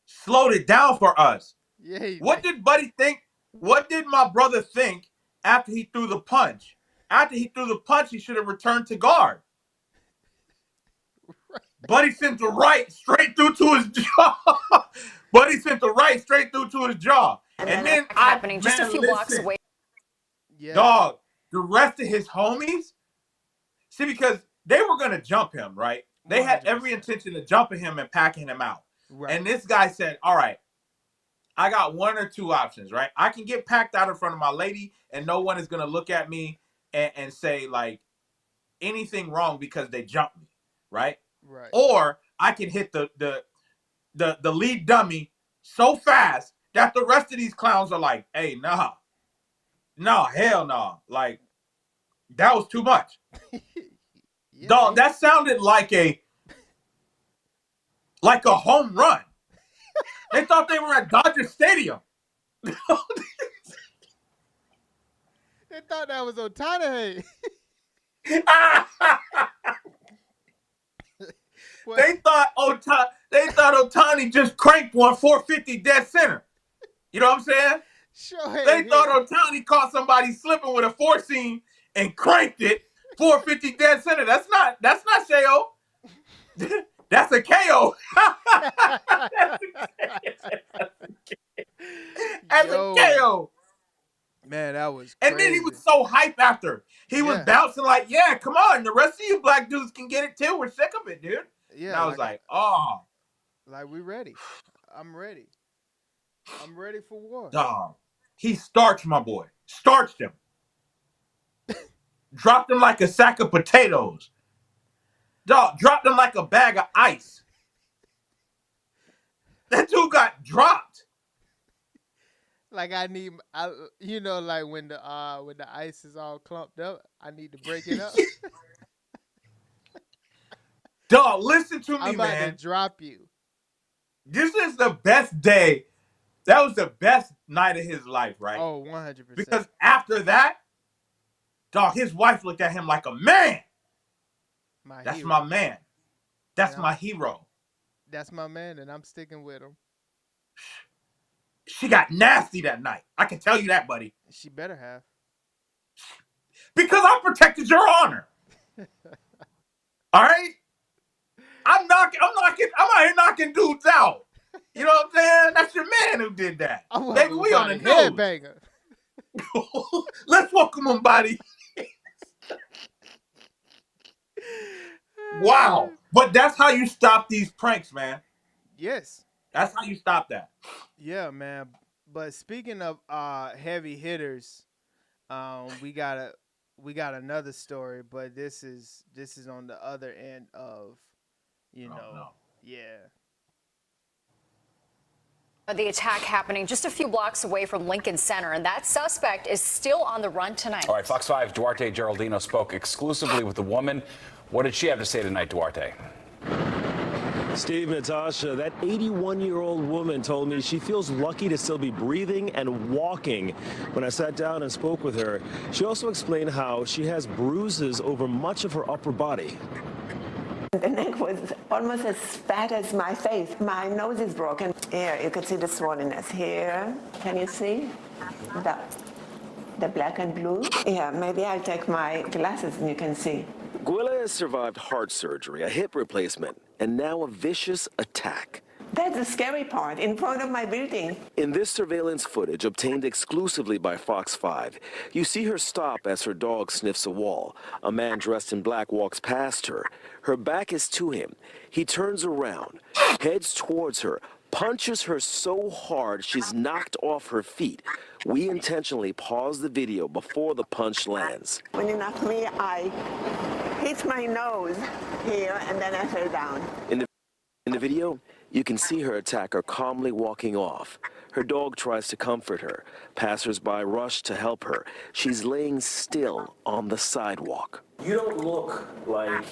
Slowed it down for us. Yeah. What did Buddy think? What did my brother think after he threw the punch? After he threw the punch, he should have returned to guard. Right. Buddy sent the right straight through to his jaw. Buddy sent the right straight through to his jaw. And then happening just a few blocks away. Yeah. Dog, the rest of his homies, see, because they were going to jump him, right? They 100%. Had every intention of jumping him and packing him out. Right. And this guy said, all right, I got one or two options, right? I can get packed out in front of my lady and no one is going to look at me and say, like, anything wrong because they jumped me, right? Right. Or I can hit the lead dummy so fast that the rest of these clowns are like, hey, nah. No, hell no. Like, that was too much. Yeah, dog, that sounded like a home run. They thought they were at Dodger Stadium. They thought that was Otani. They thought Otani just cranked one 450 dead center. You know what I'm saying? Sure. They thought Otani caught somebody slipping with a 4-seam and cranked it 450 dead center. That's not Sheo. That's a KO. That's a KO. Man, that was crazy. And then he was so hyped after. He was bouncing like, yeah, come on. The rest of you black dudes can get it too. We're sick of it, dude. Yeah. And I was like, oh. Like, we ready. I'm ready. I'm ready for war. Dog. He starched my boy. Starched him. dropped him like a sack of potatoes. Dog, dropped him like a bag of ice. That dude got dropped. Like like when the ice is all clumped up, I need to break it up. Dog, listen to me, I'm about man. to drop you. This is the best day. That was the best night of his life, right? Oh, 100%. Because after that, dog, his wife looked at him like a man. That's hero. my man. That's my hero. That's my man, and I'm sticking with him. She got nasty that night. I can tell you that, buddy. She better have. Because I protected your honor. All right? I'm out here knocking dudes out. You know what I'm saying? That's your man who did that. Baby, we on the news. Headbanger. Let's welcome him, buddy. Wow. But that's how you stop these pranks, man. Yes. That's how you stop that. Yeah, man. But speaking of heavy hitters, we got another story, but this is on the other end of, yeah. The attack happening just a few blocks away from Lincoln Center, and that suspect is still on the run tonight. All right, Fox 5's Duarte Geraldino spoke exclusively with the woman. What did she have to say tonight, Duarte? Steve, Natasha, that 81-year-old woman told me she feels lucky to still be breathing and walking. When I sat down and spoke with her, she also explained how she has bruises over much of her upper body. The neck was almost as fat as my face. My nose is broken. Here, you can see the swollenness. Here, can you see? The black and blue? Yeah, maybe I'll take my glasses and you can see. Gwilla has survived heart surgery, a hip replacement, and now a vicious attack. That's the scary part, in front of my building. In this surveillance footage obtained exclusively by Fox 5, you see her stop as her dog sniffs a wall. A man dressed in black walks past her. Her back is to him. He turns around, heads towards her, punches her so hard she's knocked off her feet. We intentionally pause the video before the punch lands. When he knocked me, I hit my nose here, and then I fell down. In the video, you can see her attacker calmly walking off. Her dog tries to comfort her. Passers-by rush to help her. She's laying still on the sidewalk. You don't look like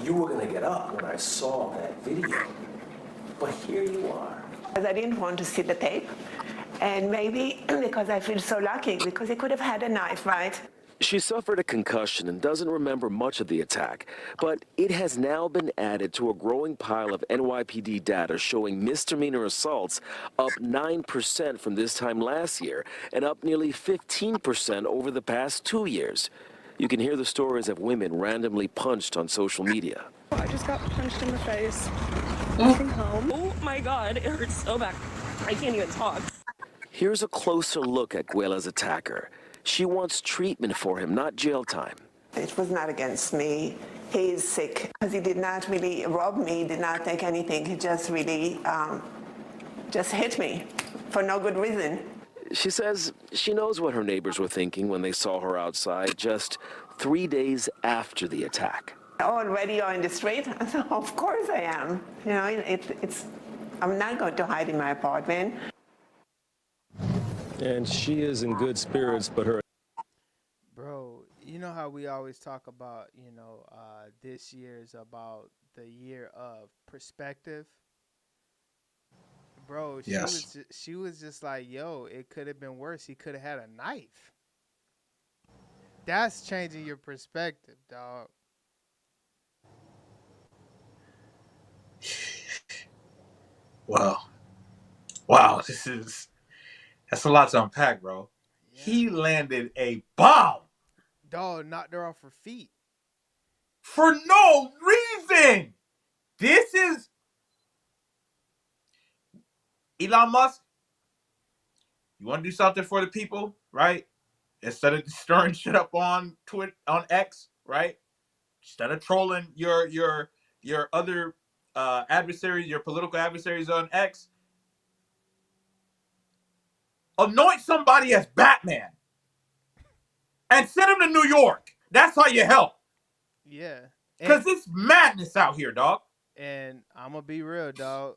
you were going to get up when I saw that video. But here you are. Because I didn't want to see the tape. And maybe because I feel so lucky, because he could have had a knife, right? She suffered a concussion and doesn't remember much of the attack, but it has now been added to a growing pile of NYPD data showing misdemeanor assaults up 9% from this time last year and up nearly 15% over the past 2 years. You can hear the stories of women randomly punched on social media. I just got punched in the face. Walking home. Oh my God, it hurts so bad. I can't even talk. Here's a closer look at Gwila's attacker. She wants treatment for him, not jail time. It was not against me. He is sick because he did not really rob me, did not take anything. He just really just hit me for no good reason. She says she knows what her neighbors were thinking when they saw her outside just 3 days after the attack. Already on the street? Of course I am. You know, I'm not going to hide in my apartment. And she is in good spirits, but her... Bro, you know how we always talk about, this year is about the year of perspective? Bro, she was just like, yo, it could have been worse. He could have had a knife. That's changing your perspective, dog. Wow, that's a lot to unpack, bro. Yeah. He landed a bomb. Dog knocked her off her feet. For no reason. This is Elon Musk. You want to do something for the people, right? Instead of stirring shit up on Twitter, on X, right? Instead of trolling your other adversaries, your political adversaries on X, anoint somebody as Batman and send him to New York That's how you help. Yeah. Because it's madness out here, dog. And I'm going to be real, dog.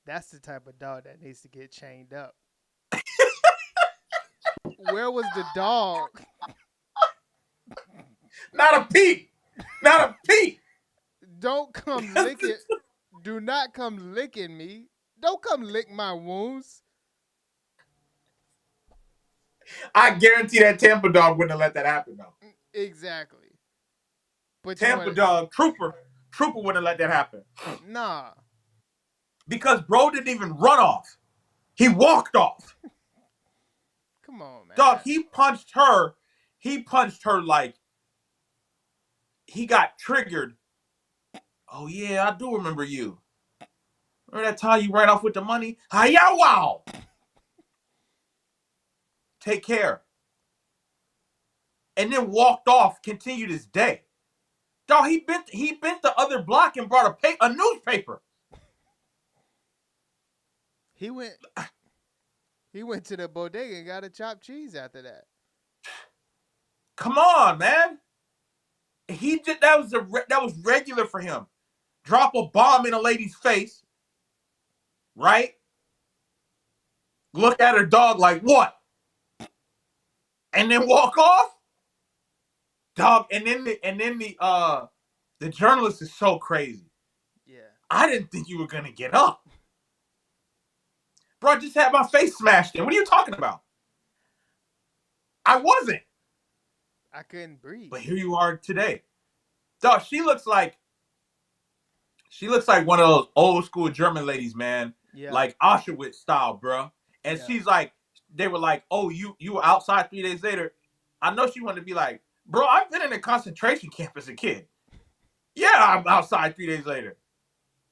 That's the type of dog that needs to get chained up. Where was the dog? Not a peep. Not a peep. Don't come licking. Do not come licking me. Don't come lick my wounds. I guarantee that Tampa dog wouldn't have let that happen, though. Exactly. But Tampa dog, Trooper wouldn't have let that happen. Nah. Because bro didn't even run off. He walked off. Come on, man. Dog, he punched her. He punched her like he got triggered. Oh, yeah, I do remember you. Remember that time you ran off with the money? Hi-ya, wow. Take care. And then walked off, continued his day. Dog, he bent the other block and brought a newspaper. He went to the bodega and got a chopped cheese after that. Come on, man. That was regular for him. Drop a bomb in a lady's face, right? Look at her dog like what? And then walk off? Dog, and then the journalist is so crazy. Yeah. I didn't think you were gonna get up. Bro, I just had my face smashed in. What are you talking about? I wasn't. I couldn't breathe. But here you are today. Dog, she looks like one of those old school German ladies, man. Yeah. Like Auschwitz style, bro. And Yeah. she's like, they were like, oh, you were outside 3 days later. I know she wanted to be like, bro, I've been in a concentration camp as a kid. Yeah, I'm outside 3 days later.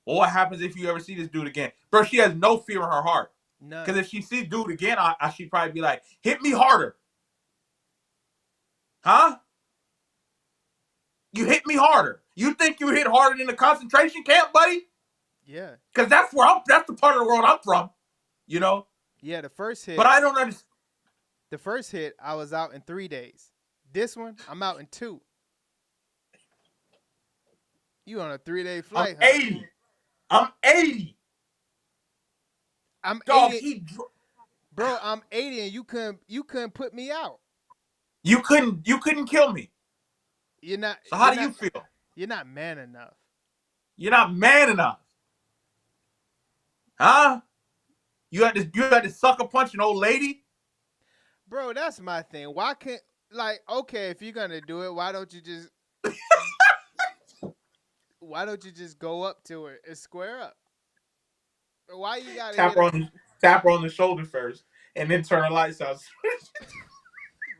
Well, what happens if you ever see this dude again? Bro, she has no fear in her heart. None. Because if she sees dude again, she'd probably be like, hit me harder. Huh? You hit me harder. You think you hit harder than the concentration camp, buddy? Yeah. Because that's the part of the world I'm from. You know? Yeah, the first hit. But I don't understand. The first hit, I was out in 3 days. This one, I'm out in 2. You on a 3-day flight? I'm 80. I'm 80. I'm Dog, 80. Bro, I'm 80 and you couldn't put me out. You couldn't kill me. You're not. So how do you feel? You're not man enough. You're not man enough. Huh? You had to sucker punch an old lady? Bro, that's my thing. Why can't, like, okay, if you're gonna do it, why don't you just go up to her and square up? Why you gotta tap her on the shoulder first and then turn the lights out?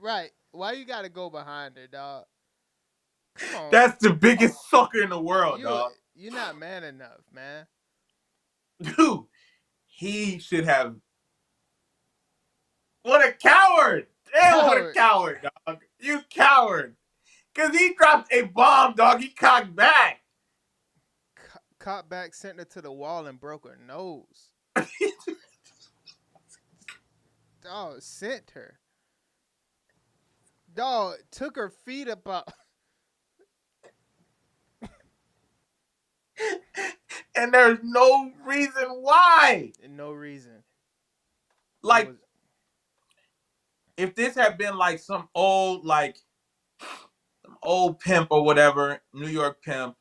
Right. Why you gotta go behind her, dog? Come on. That's the biggest sucker in the world, dog. You're not man enough, man. Dude, he should have. What a coward! Damn, what a coward, dog. You coward. Because he dropped a bomb, dog. He cocked back. Caught back, sent her to the wall, and broke her nose. Dog, sent her. Dog, took her feet about. And there's no reason why. No reason. Like, if this had been like some old pimp or whatever, New York pimp,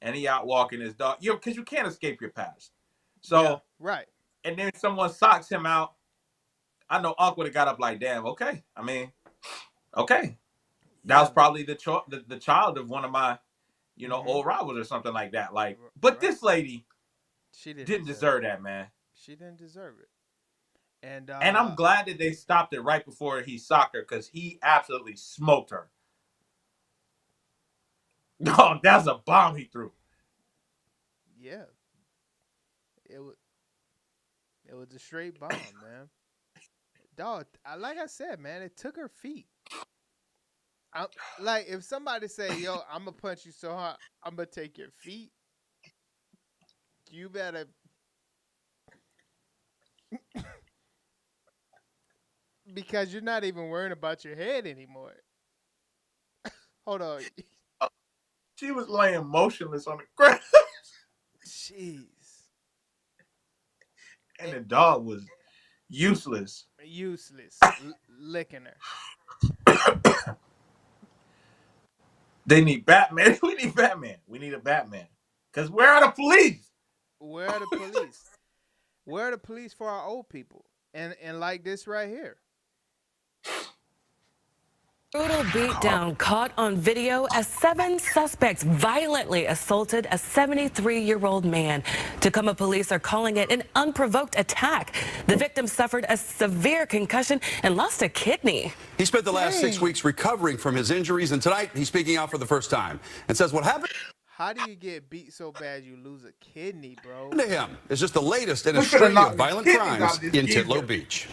and he out walking his dog, because you can't escape your past. So, yeah, right. And then someone socks him out. I know Unc would have got up like, damn, okay. I mean, okay. That was probably the child of one of my, old rivals or something like that. Like, but this lady, she didn't deserve that, man. She didn't deserve it. And I'm glad that they stopped it right before he socked her, because he absolutely smoked her. Dog, that's a bomb he threw. Yeah. It was a straight bomb, man. Dog, like I said, man, it took her feet. Like, if somebody say, yo, I'm going to punch you so hard, I'm going to take your feet, you better Because you're not even worrying about your head anymore. Hold on. She was laying motionless on the ground. Jeez. And the dog was useless. Useless. Licking her. They need Batman. We need Batman. We need a Batman. Because where are the police? Where are the police? Where are the police for our old people? And like this right here. Brutal beatdown caught on video as 7 suspects violently assaulted a 73-year-old man. Tacoma police are calling it an unprovoked attack. The victim suffered a severe concussion and lost a kidney. He spent the last 6 weeks recovering from his injuries, and tonight he's speaking out for the first time and says what happened How do you get beat so bad you lose a kidney, bro? to him is just the latest in a string of violent crimes in Titlow Beach.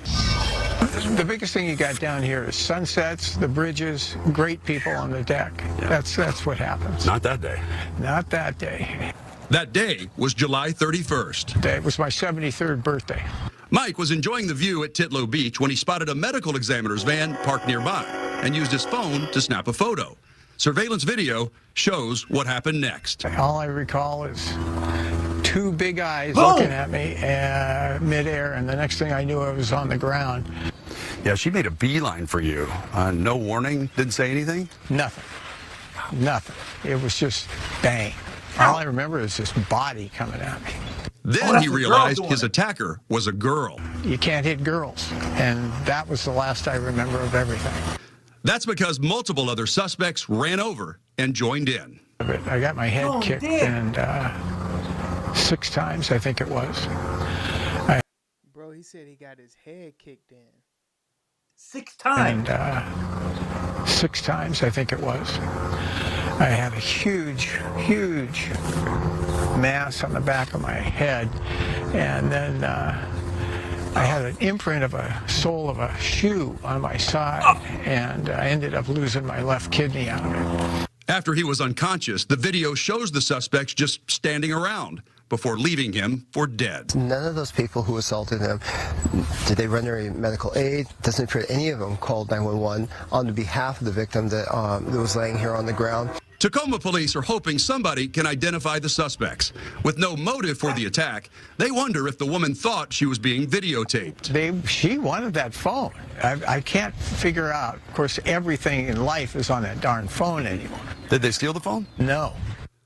The biggest thing you got down here is sunsets, the bridges, great people on the deck. That's what happens. Not that day. Not that day. That day was July 31st. It was my 73rd birthday. Mike was enjoying the view at Titlow Beach when he spotted a medical examiner's van parked nearby and used his phone to snap a photo. Surveillance video shows what happened next. All I recall is 2 big eyes looking at me midair, and the next thing I knew I was on the ground. Yeah, she made a beeline for you. No warning, didn't say anything? Nothing. Nothing. It was just bang. All I remember is this body coming at me. Then he realized his attacker was a girl. You can't hit girls, and that was the last I remember of everything. That's because multiple other suspects ran over and joined in. I got my head kicked, and 6 times, I think it was. Bro, he said he got his head kicked in. 6 times? And 6 times, I think it was. I had a huge, huge mass on the back of my head, and then I had an imprint of a sole of a shoe on my side, and I ended up losing my left kidney out of it. After he was unconscious, the video shows the suspects just standing around before leaving him for dead. None of those people who assaulted him, did they render any medical aid? Doesn't appear any of them called 911 on behalf of the victim that was laying here on the ground. Tacoma police are hoping somebody can identify the suspects. With no motive for the attack, they wonder if the woman thought she was being videotaped. She wanted that phone. I can't figure out. Of course, everything in life is on that darn phone anymore. Did they steal the phone? No.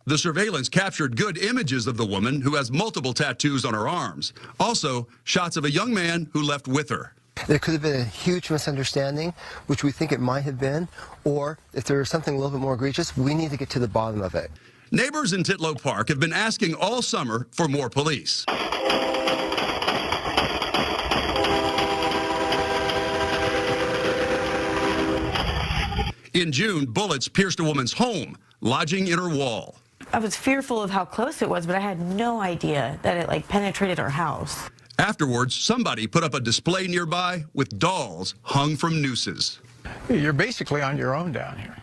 The surveillance captured good images of the woman who has multiple tattoos on her arms. Also, shots of a young man who left with her. There could have been a huge misunderstanding, which we think it might have been, or if there was something a little bit more egregious, we need to get to the bottom of it. Neighbors in Titlow Park have been asking all summer for more police. In June, bullets pierced a woman's home, lodging in her wall. I was fearful of how close it was, but I had no idea that it penetrated our house. Afterwards, somebody put up a display nearby with dolls hung from nooses. You're basically on your own down here.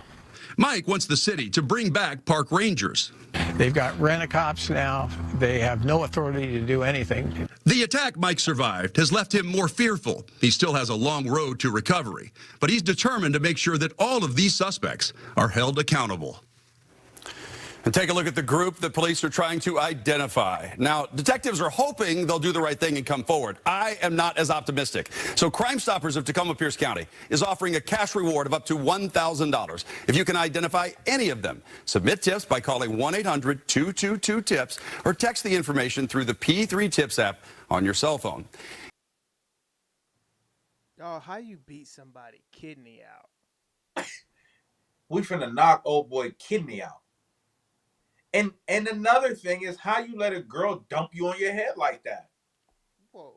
Mike wants the city to bring back park rangers. They've got rent-a-cops now. They have no authority to do anything. The attack Mike survived has left him more fearful. He still has a long road to recovery, but he's determined to make sure that all of these suspects are held accountable. And take a look at the group that police are trying to identify. Now, detectives are hoping they'll do the right thing and come forward. I am not as optimistic. So Crime Stoppers of Tacoma Pierce County is offering a cash reward of up to $1,000 if you can identify any of them. Submit tips by calling 1-800-222-TIPS or text the information through the P3 Tips app on your cell phone. Oh, how you beat somebody kidney out? We finna knock old boy kidney out. And another thing is how you let a girl dump you on your head like that. Whoa.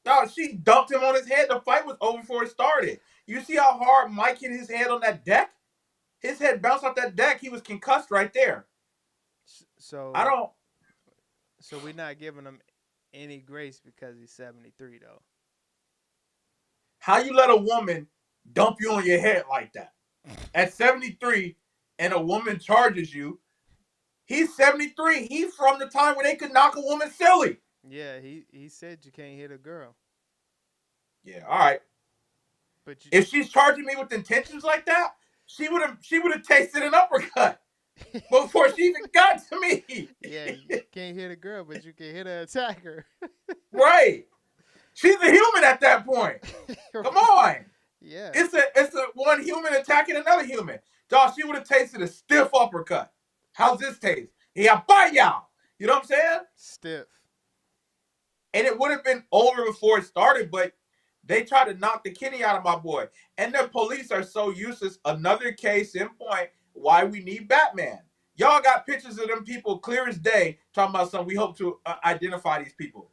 No, she dumped him on his head. The fight was over before it started. You see how hard Mike hit his head on that deck? His head bounced off that deck. He was concussed right there. So So we're not giving him any grace because he's 73, though. How you let a woman dump you on your head like that? At 73, and a woman charges you. He's 73. He's from the time when they could knock a woman silly. Yeah, he said you can't hit a girl. Yeah, all right. But if she's charging me with intentions like that, she would have tasted an uppercut before she even got to me. Yeah, you can't hit a girl, but you can hit an attacker. Right. She's a human at that point. Come on. Yeah. It's a one human attacking another human. Dog, she would have tasted a stiff uppercut. How's this taste? Yeah, bye y'all. You know what I'm saying? Stiff. And it would have been over before it started, but they tried to knock the kidney out of my boy. And the police are so useless. Another case in point why we need Batman. Y'all got pictures of them people clear as day talking about something. We hope to identify these people.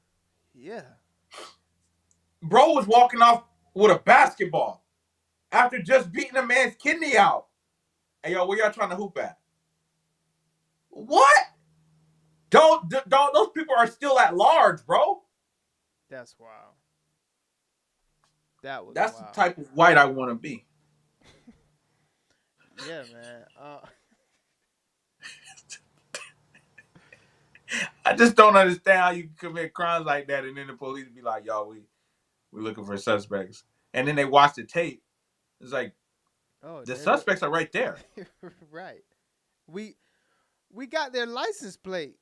Yeah. Bro was walking off with a basketball after just beating a man's kidney out. Hey, yo, where y'all trying to hoop at? What? Don't those people are still at large, bro. That's wild. That's wild. The type of white I want to be. Yeah, man. I just don't understand how you can commit crimes like that and then the police be like, yo, we're looking for suspects. And then they watch the tape. It's like, the suspects are right there. Right. We got their license plate.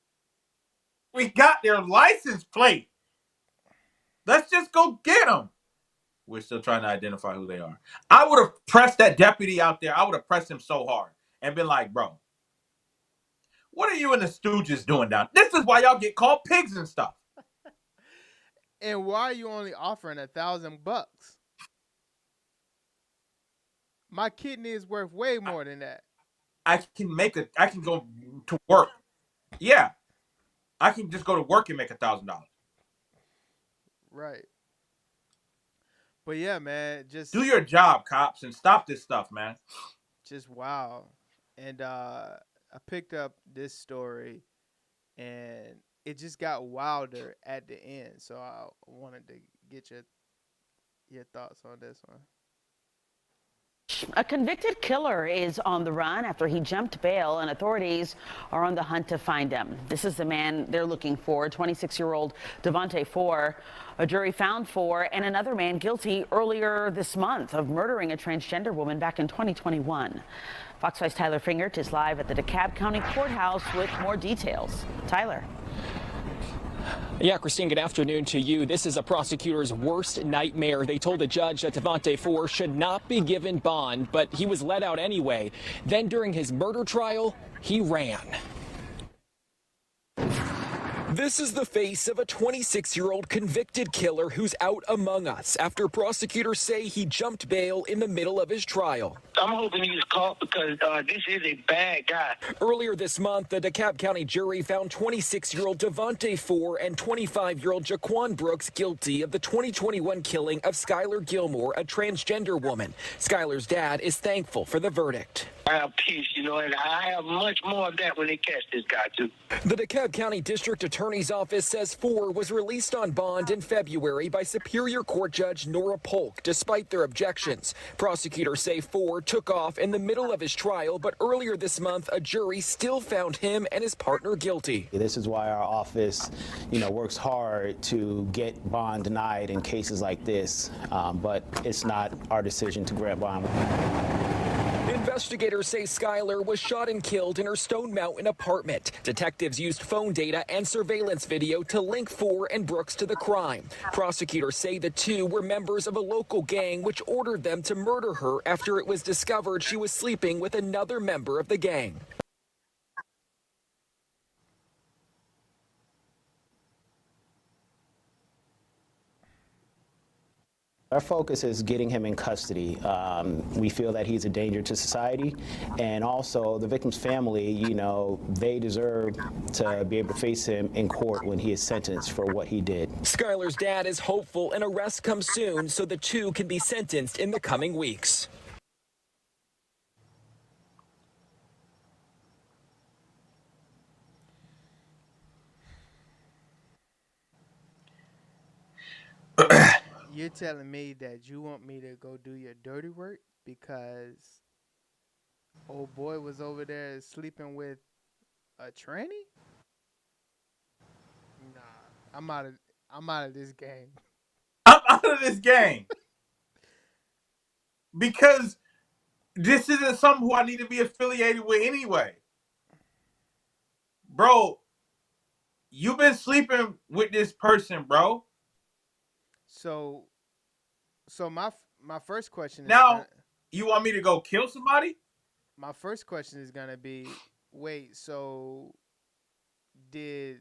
We got their license plate. Let's just go get them. We're still trying to identify who they are. I would have pressed that deputy out there. I would have pressed him so hard and been like, bro, what are you and the Stooges doing down? This is why y'all get called pigs and stuff. And why are you only offering $1,000? My kidney is worth way more than that. I can go to work. Yeah. I can just go to work and make $1,000. Right. But yeah, man, just do your job, cops, and stop this stuff, man. Just wow. And I picked up this story and it just got wilder at the end. So I wanted to get your thoughts on this one. A convicted killer is on the run after he jumped bail, and authorities are on the hunt to find him. This is the man they're looking for, 26-year-old Devontae Four. A jury found Four and another man guilty earlier this month of murdering a transgender woman back in 2021. Fox 5's Tyler Fingert is live at the DeKalb County Courthouse with more details. Tyler. Yeah, Christine, good afternoon to you. This is a prosecutor's worst nightmare. They told the judge that Devontae Four should not be given bond, but he was let out anyway. Then during his murder trial, he ran. This is the face of a 26-year-old convicted killer who's out among us after prosecutors say he jumped bail in the middle of his trial. I'm hoping he's caught because this is a bad guy. Earlier this month, the DeKalb County jury found 26-year-old Devontae Four and 25-year-old Jaquan Brooks guilty of the 2021 killing of Skylar Gilmore, a transgender woman. Skylar's dad is thankful for the verdict. I have peace, and I have much more of that when they catch this guy, too. The DeKalb County District Attorney's Office says Four was released on bond in February by Superior Court Judge Nora Polk, despite their objections. Prosecutors say Four took off in the middle of his trial, but earlier this month, a jury still found him and his partner guilty. This is why our office, works hard to get bond denied in cases like this, but it's not our decision to grant bond. Investigators say Skylar was shot and killed in her Stone Mountain apartment. Detectives used phone data and surveillance video to link Four and Brooks to the crime. Prosecutors say the two were members of a local gang which ordered them to murder her after it was discovered she was sleeping with another member of the gang. Our focus is getting him in custody. We feel that he's a danger to society, and also the victim's family, they deserve to be able to face him in court when he is sentenced for what he did. Skylar's dad is hopeful an arrest comes soon so the two can be sentenced in the coming weeks. You're telling me that you want me to go do your dirty work because old boy was over there sleeping with a tranny? Nah. I'm out of this game. I'm out of this game because this isn't someone who I need to be affiliated with anyway. Bro, you've been sleeping with this person, bro. So my first question is Now, you want me to go kill somebody? my first question is gonna be, wait, so did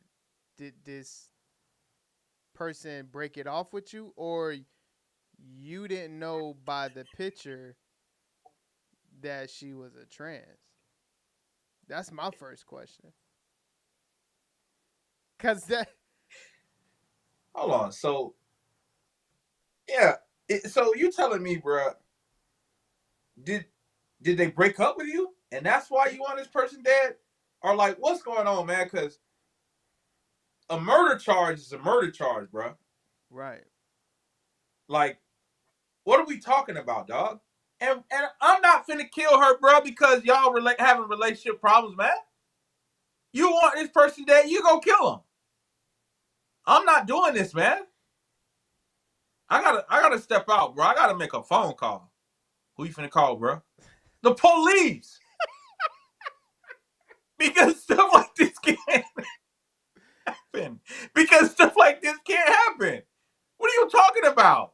this person break it off with you, or you didn't know by the picture that she was a trans? That's my first question. Cause that Hold on. So, yeah. So you telling me, bro, did they break up with you? And that's why you want this person dead? Or like, what's going on, man? Because a murder charge is a murder charge, bro. right. Like, what are we talking about, dog? And I'm not finna kill her, bro, because y'all having relationship problems, man. You want this person dead, you go kill him. I'm not doing this, man. I gotta step out, bro. I gotta make a phone call. Who you finna call, bro? The police. Because stuff like this can't happen. Because stuff like this can't happen. What are you talking about?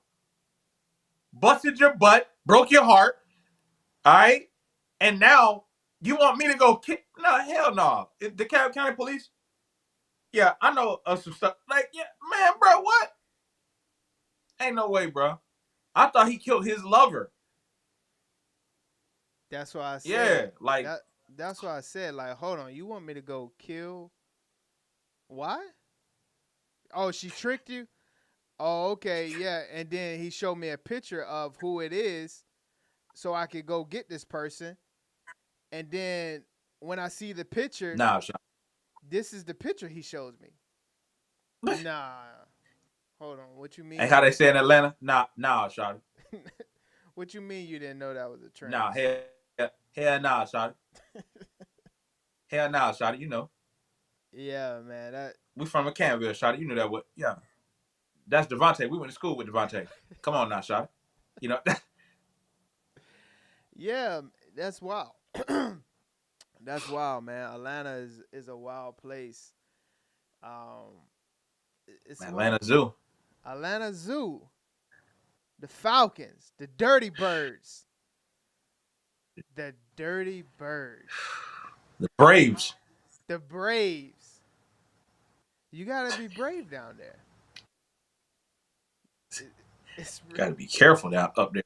Busted your butt, broke your heart, all right? And now you want me to go kick? No, hell no. The DeKalb County Police? Yeah, I know some stuff. Like, yeah, man, bro, what? Ain't no way, bro. I thought he killed his lover. That's why I said. Yeah, like that's why I said, like, hold on, you want me to go kill? Why? Oh, she tricked you? Oh, okay, yeah. And then he showed me a picture of who it is, so I could go get this person. And then when I see the picture, nah, Sean. This is the picture he shows me. Nah. Hold on. What you mean? Ain't how they say in Atlanta? Nah, Shawty. What you mean you didn't know that was a trend? Nah, hell nah, Shawty. Hell nah, Shawty, you know. Yeah, man. We from a Canville, Shawty. You know that what? Yeah. That's Devontae. We went to school with Devontae. Come on now, Shawty. You know. Yeah, that's wild. That's wild, man. Atlanta is a wild place. It's Atlanta Zoo. Atlanta Zoo. The Falcons. The Dirty Birds. The Dirty Birds. The Braves. The Braves. You gotta be brave down there. Gotta be careful down up there.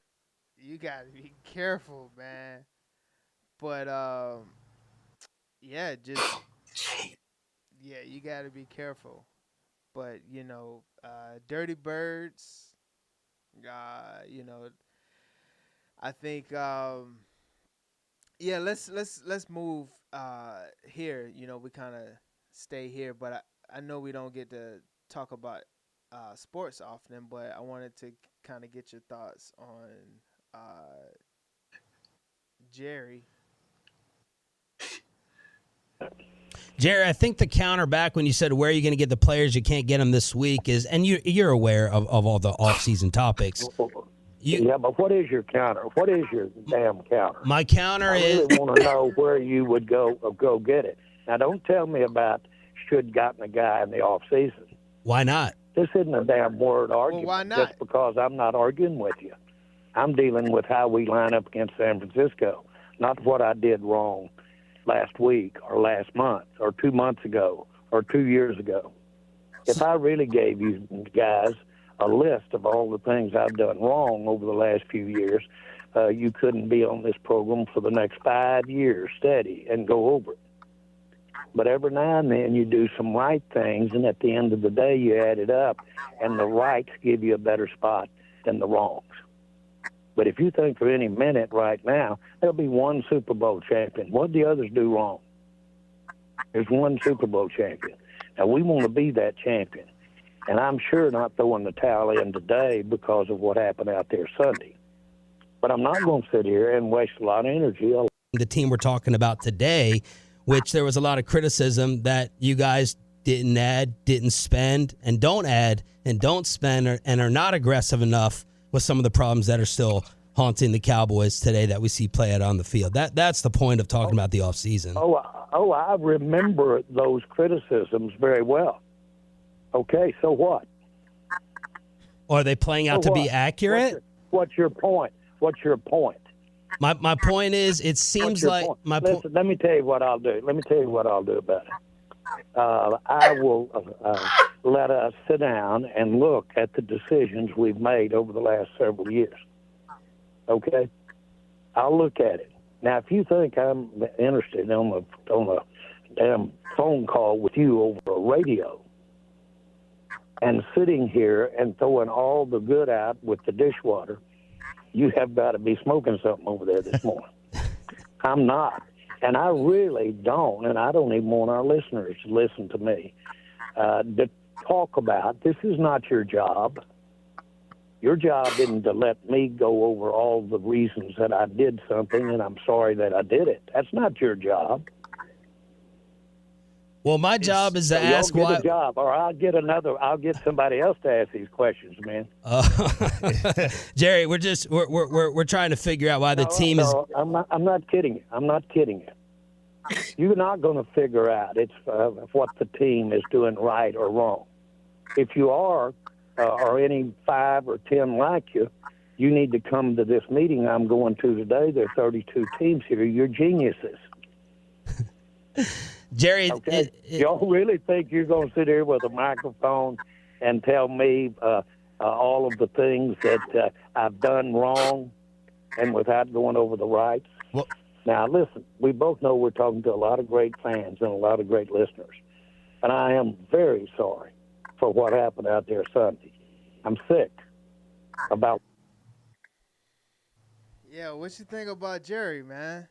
You gotta be careful, man. But yeah, you gotta be careful. But you know, Dirty Birds. You know, I think yeah, let's move here. You know, we kind of stay here, but I know we don't get to talk about sports often, but I wanted to kind of get your thoughts on Jerry. Jerry, I think the counter back when you said where are you going to get the players, you can't get them this week is, and you're aware of all the off-season topics. Yeah, but what is your counter? What is your damn counter? My counter is... I really want to know where you would go get it. Now, don't tell me about should gotten a guy in the off-season. Why not? This isn't a damn word argument. Well, why not? Just because I'm not arguing with you. I'm dealing with how we line up against San Francisco, not what I did wrong last week or last month or 2 months ago or 2 years ago. If I really gave you guys a list of all the things I've done wrong over the last few years, you couldn't be on this program for the next 5 years steady and go over it. But every now and then you do some right things, and at the end of the day you add it up, and the rights give you a better spot than the wrongs. But if you think for any minute right now, there'll be one Super Bowl champion. What do the others do wrong? There's one Super Bowl champion. Now, we want to be that champion. And I'm sure not throwing the towel in today because of what happened out there Sunday. But I'm not going to sit here and waste a lot of energy. The team we're talking about today, which there was a lot of criticism that you guys didn't add, didn't spend, and don't add and don't spend and are not aggressive enough with some of the problems that are still haunting the Cowboys today that we see play out on the field. That's the point of talking about the offseason. Oh, I remember those criticisms very well. Okay, so what? Or are they playing out to be accurate? What's your point? What's your point? My point is, it seems like Listen, let me tell you what I'll do. Let me tell you what I'll do about it. I will let us sit down and look at the decisions we've made over the last several years. Okay? I'll look at it. Now, if you think I'm interested on a damn phone call with you over a radio and sitting here and throwing all the good out with the dishwater, you have got to be smoking something over there this morning. I'm not. And I really don't, and I don't even want our listeners to listen to me, to talk about, this is not your job. Your job isn't to let me go over all the reasons that I did something and I'm sorry that I did it. That's not your job. Well, my job is to ask why. why. A job, or I'll get somebody else to ask these questions, man. Jerry, we're trying to figure out why the team is. I'm not kidding you. I'm not kidding you. You're not going to figure out what the team is doing right or wrong. If you are, or any 5 or 10 like you, you need to come to this meeting I'm going to today. There are 32 teams here. You're geniuses. Jerry, okay. Y'all really think you're going to sit here with a microphone and tell me all of the things that I've done wrong and without going over the rights? Well, now, listen, we both know we're talking to a lot of great fans and a lot of great listeners, and I am very sorry for what happened out there Sunday. I'm sick about. Yeah, what you think about Jerry, man?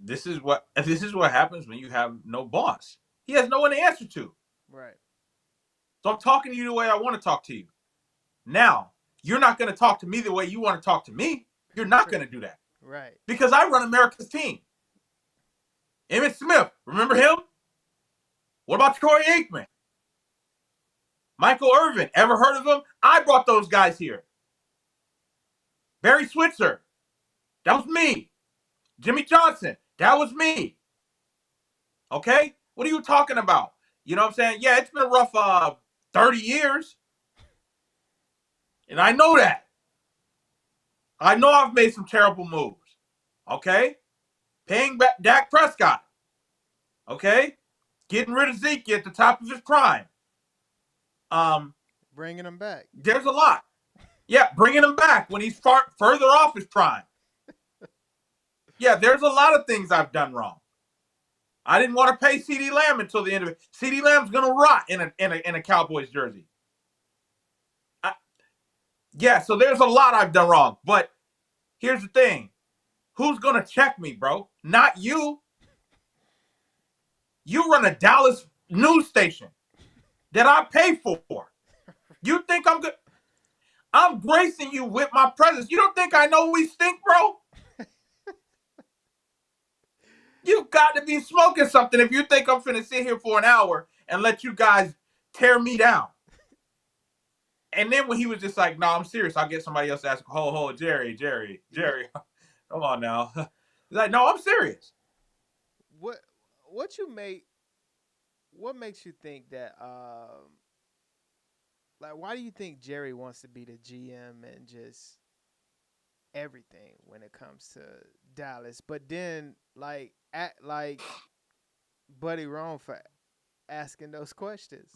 This is what happens when you have no boss. He has no one to answer to. Right. So I'm talking to you the way I want to talk to you. Now, you're not going to talk to me the way you want to talk to me. You're not going to do that. Right. Because I run America's team. Emmitt Smith, remember him? What about Troy Aikman? Michael Irvin, ever heard of him? I brought those guys here. Barry Switzer, that was me. Jimmy Johnson, that was me. Okay? What are you talking about? You know what I'm saying? Yeah, it's been a rough 30 years. And I know that. I know I've made some terrible moves. Okay? Paying back Dak Prescott. Okay? Getting rid of Zeke at the top of his prime. Bringing him back. There's a lot. Yeah, bringing him back when he's further off his prime. Yeah, there's a lot of things I've done wrong. I didn't want to pay CeeDee Lamb until the end of it. CeeDee Lamb's gonna rot in a Cowboys jersey. Yeah, so there's a lot I've done wrong. But here's the thing: who's gonna check me, bro? Not you. You run a Dallas news station that I pay for. You think I'm good? I'm gracing you with my presence. You don't think I know we stink, bro? You got to be smoking something if you think I'm finna sit here for an hour and let you guys tear me down. And then when he was just like, "No, I'm serious. I'll get somebody else to ask." Jerry. Come on now. He's like, "No, I'm serious." What makes you think that like, why do you think Jerry wants to be the GM and just everything when it comes to Dallas, but then like Buddy wrong for asking those questions?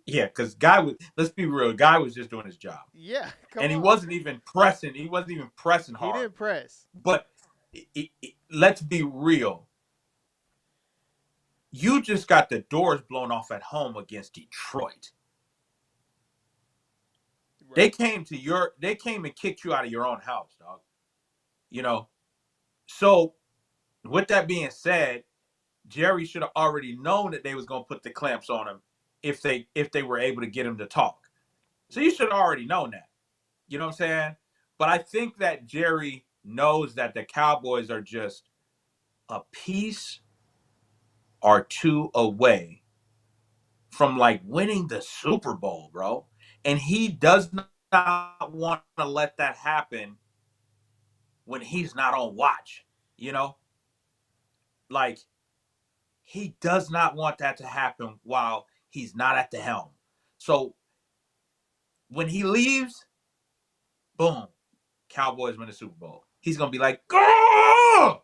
Yeah, because let's be real, guy was just doing his job. Yeah, he wasn't even pressing. He wasn't even pressing hard. He didn't press. But let's be real. You just got the doors blown off at home against Detroit. Right. They came and kicked you out of your own house, dog. You know. So, with that being said, Jerry should have already known that they was gonna put the clamps on him if they were able to get him to talk. So you should have already known that. You know what I'm saying? But I think that Jerry knows that the Cowboys are just a piece are 2 away from like winning the Super Bowl, bro. And he does not want to let that happen when he's not on watch, you know? Like, he does not want that to happen while he's not at the helm. So when he leaves, boom, Cowboys win the Super Bowl. He's going to be like, "Gah!"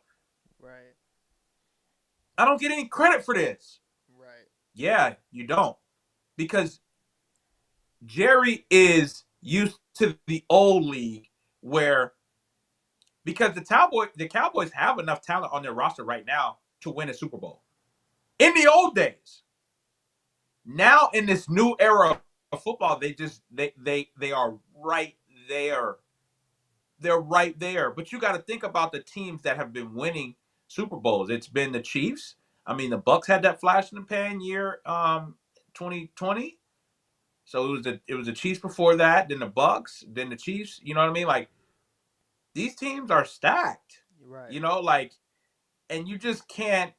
Right. I don't get any credit for this. Right. Yeah, you don't. Because Jerry is used to the old league where, because the Cowboys have enough talent on their roster right now to win a Super Bowl. In the old days. Now in this new era of football, they are right there. They're right there. But you got to think about the teams that have been winning Super Bowls. It's been the Chiefs. I mean, the Bucks had that flash in the pan year 2020. So it was the Chiefs before that, then the Bucks, then the Chiefs. You know what I mean? Like, these teams are stacked. Right. You know, like, and you just can't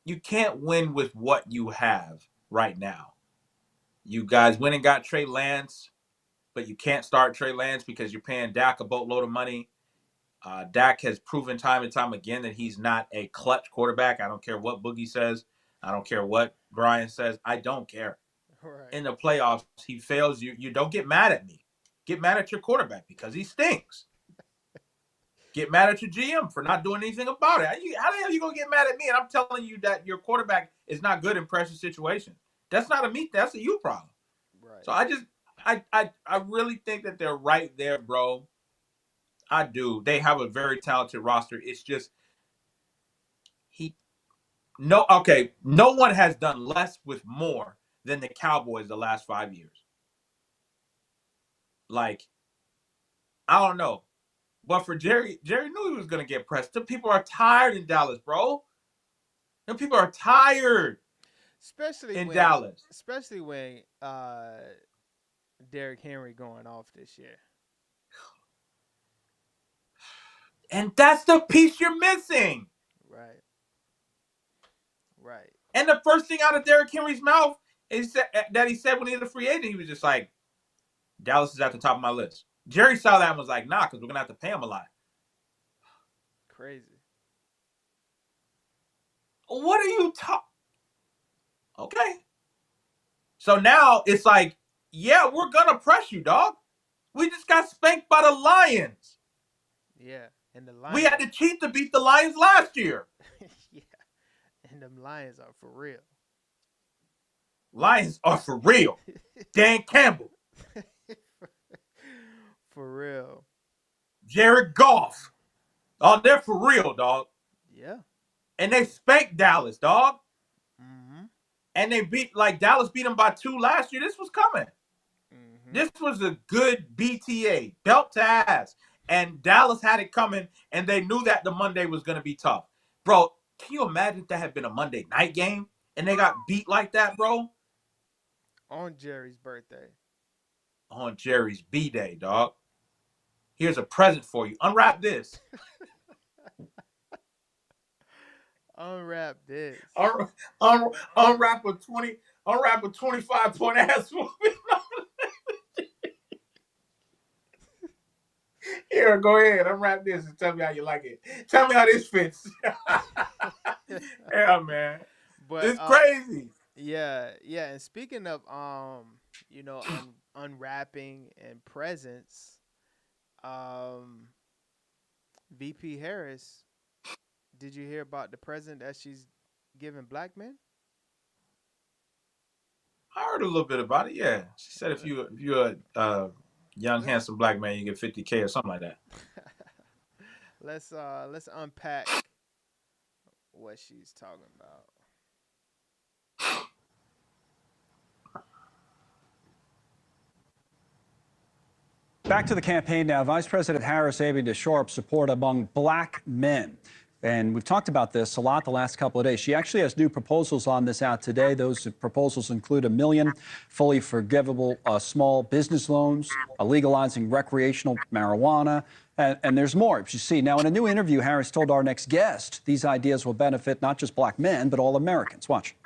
win with what you have right now. You guys went and got Trey Lance, but you can't start Trey Lance because you're paying Dak a boatload of money. Dak has proven time and time again that he's not a clutch quarterback. I don't care what Boogie says. I don't care what Brian says. I don't care. Right. In the playoffs, he fails you. You don't get mad at me. Get mad at your quarterback because he stinks. Get mad at your GM for not doing anything about it. How the hell are you going to get mad at me? And I'm telling you that your quarterback is not good in pressure situations. That's not a me. That's a you problem. Right. So I really think that they're right there, bro. I do. They have a very talented roster. It's just no one has done less with more than the Cowboys the last 5 years. Like, I don't know. But for Jerry knew he was going to get pressed. The people are tired in Dallas, bro. The people are tired. Especially in when, Dallas. Especially when Derrick Henry going off this year. And that's the piece you're missing. Right. Right. And the first thing out of Derrick Henry's mouth is that he said when he was a free agent, he was just like, Dallas is at the top of my list. Jerry saw that and was like, nah, because we're going to have to pay him a lot. Crazy. What are you talking? Okay. So now it's like, yeah, we're going to press you, dog. We just got spanked by the Lions. Yeah. And the Lions. We had to cheat to beat the Lions last year. Yeah. And them Lions are for real. Lions are for real. Dan Campbell. For real. Jared Goff. Oh, they're for real, dog. Yeah. And they spanked Dallas, dog. Mm-hmm. And they Dallas beat them by 2 last year. This was coming. Mm-hmm. This was a good BTA, belt to ass. And Dallas had it coming, and they knew that the Monday was going to be tough. Bro, can you imagine if that had been a Monday night game and they got beat like that, bro? On Jerry's birthday. On Jerry's B-Day, dog. Here's a present for you. Unwrap this. Unwrap this. Unwrap a 25-point ass movie. Here, go ahead. Unwrap this and tell me how you like it. Tell me how this fits. Yeah, man. But it's crazy. Yeah. And speaking of unwrapping and presents, VP Harris, did you hear about the present that she's giving black men? I heard a little bit about it. Yeah, she said if you're a young handsome black man, you get $50K or something like that. Let's unpack what she's talking about. Back to the campaign now. Vice President Harris aiming to shore up support among black men. And we've talked about this a lot the last couple of days. She actually has new proposals on this out today. Those proposals include $1 million fully forgivable small business loans, legalizing recreational marijuana, And there's more, as you see. Now, in a new interview, Harris told our next guest these ideas will benefit not just black men, but all Americans. Watch.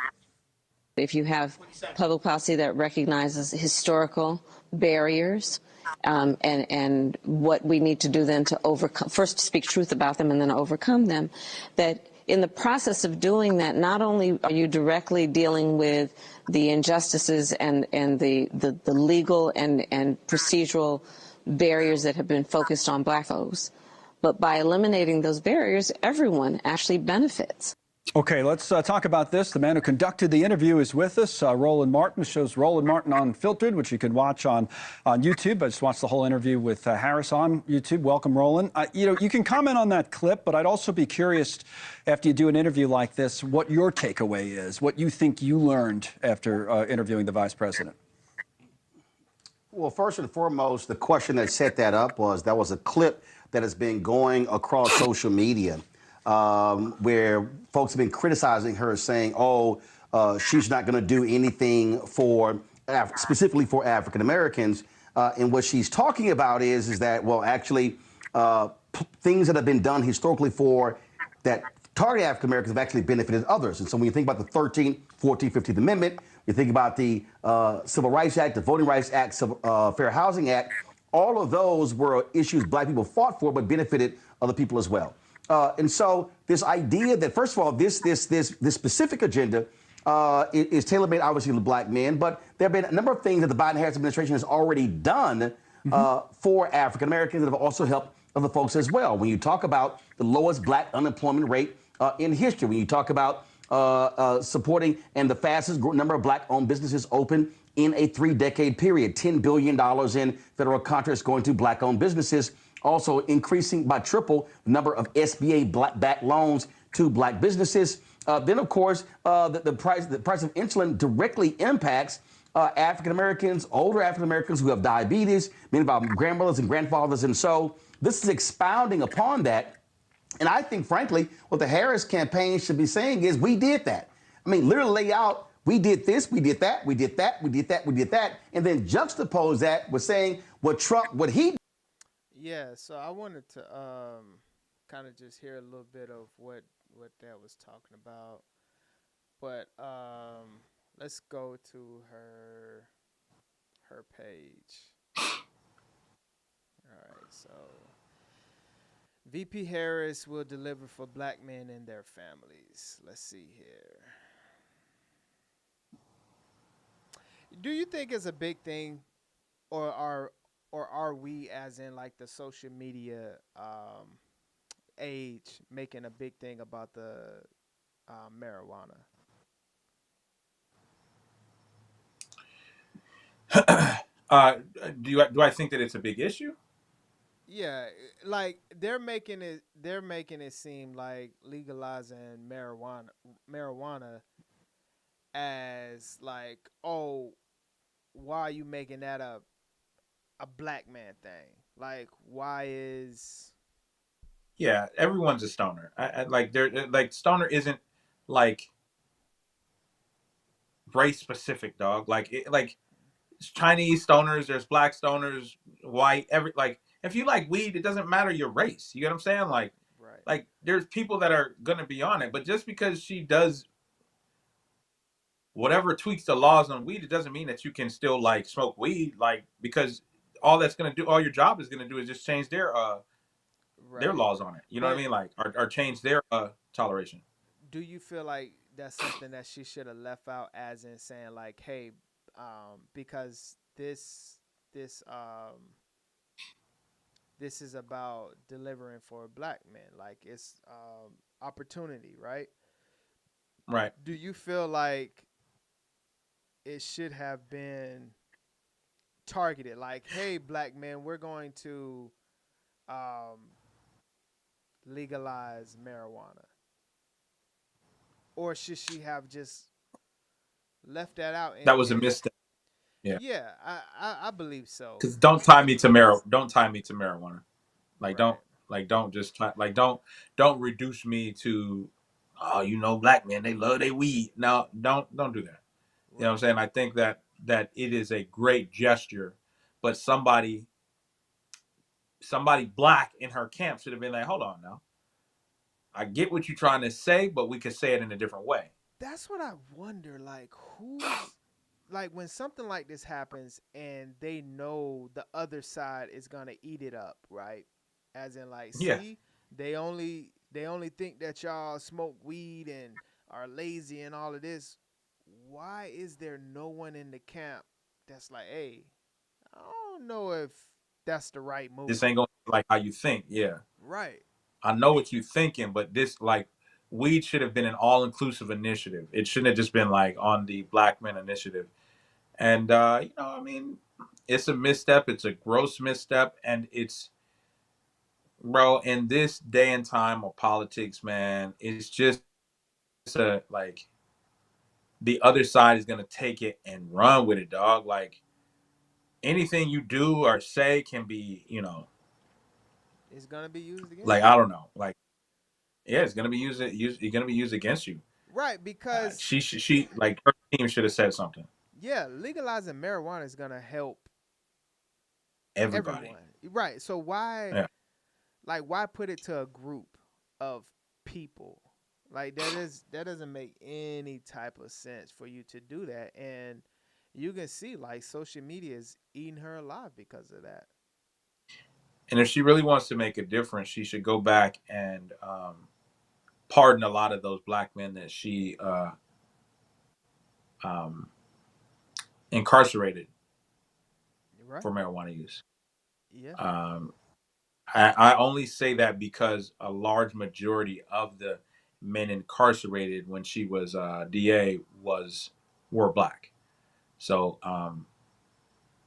If you have public policy that recognizes historical barriers and what we need to do then to overcome, first speak truth about them and then overcome them, that in the process of doing that, not only are you directly dealing with the injustices and the legal and procedural barriers that have been focused on black folks, but by eliminating those barriers, everyone actually benefits. Okay, let's talk about this. The man who conducted the interview is with us. Roland Martin shows Roland Martin Unfiltered, which you can watch on YouTube. I just watched the whole interview with Harris on YouTube. Welcome, Roland. You can comment on that clip, but I'd also be curious, after you do an interview like this, what your takeaway is, what you think you learned after interviewing the vice president. Well, first and foremost, the question that set that up was that was a clip that has been going across social media where folks have been criticizing her, saying, she's not going to do anything for specifically for African Americans. And what she's talking about is that, well, actually, things that have been done historically for that target African Americans have actually benefited others. And so when you think about the 13th, 14th, 15th Amendment, you think about the Civil Rights Act, the Voting Rights Act, Fair Housing Act, all of those were issues black people fought for but benefited other people as well. And so this idea that, first of all, this specific agenda is tailor-made, obviously, to black men, but there have been a number of things that the Biden-Harris administration has already done for African Americans that have also helped other folks as well. When you talk about the lowest black unemployment rate in history, when you talk about supporting and the fastest number of black-owned businesses open in a 3-decade period, $10 billion in federal contracts going to black-owned businesses, also increasing by triple the number of SBA black-backed loans to black businesses. Then, of course, the price of insulin directly impacts African Americans, older African Americans who have diabetes, many of our grandmothers and grandfathers. And so this is expounding upon that. And I think, frankly, what the Harris campaign should be saying is we did that. I mean, literally lay out, we did this, we did that, we did that, we did that, we did that, and then juxtapose that with saying what he did. Yeah, so I wanted to kind of just hear a little bit of what that was talking about. But let's go to her page. All right, so VP Harris will deliver for black men and their families. Let's see here. Do you think it's a big thing, or are we, as in like the social media age, making a big thing about the marijuana? Do I think that it's a big issue? Yeah, like they're making it seem like legalizing marijuana as like, oh, why are you making that a black man thing? Like, why is... Yeah, everyone's a stoner. I like stoner isn't like race specific, dog. Like Chinese stoners, there's black stoners, white, if you like weed, it doesn't matter your race. You get what I'm saying? Like, right. Like there's people that are gonna be on it, but just because she does whatever tweaks the laws on weed, it doesn't mean that you can still like smoke weed. Like, because all your job is gonna do is just change their laws on it. You know what I mean? Like, or change their toleration. Do you feel like that's something that she should have left out, as in saying like, hey, because this is about delivering for black men, like it's opportunity, right? Right. Do you feel like it should have been targeted, like, hey, black men, we're going to legalize marijuana? Or should she have just left that out? That was a mistake. Yeah. Yeah, I believe so. Because don't tie me to marijuana. Like, right. Don't reduce me to, black men, they love their weed. No, don't do that. Right. You know what I'm saying? I think that it is a great gesture, but somebody somebody black in her camp should have been like, hold on now. I get what you're trying to say, but we could say it in a different way. That's what I wonder. Like, who's like when something like this happens and they know the other side is gonna eat it up, right? As in, like, Yeah. see, they only think that y'all smoke weed and are lazy and all of this. Why is there no one in the camp that's like, hey, I don't know if that's the right move? This ain't going to be like how you think. Yeah. Right. I know what you're thinking, but this, like, weed should have been an all-inclusive initiative. It shouldn't have just been like on the Black Men Initiative. And you know, I mean, it's a misstep. It's a gross misstep, and it's, bro, in this day and time of politics, man, it's just a, like, the other side is gonna take it and run with it, dog. Like, anything you do or say can be, you know, It's gonna be used against like, you. I don't know, like, yeah, it's gonna be used. It's gonna be used against you. Right, because She like, her team should have said something. yeah, legalizing marijuana is gonna help Everybody. everyone. Right. So why, Yeah. like, why put it to a group of people? Like, that doesn't make any type of sense for you to do that. And you can see, like, social media is eating her alive because of that. And if she really wants to make a difference, she should go back and pardon a lot of those black men that she incarcerated Right. for marijuana use. Yeah. I only say that because a large majority of the men incarcerated when she was DA were black. So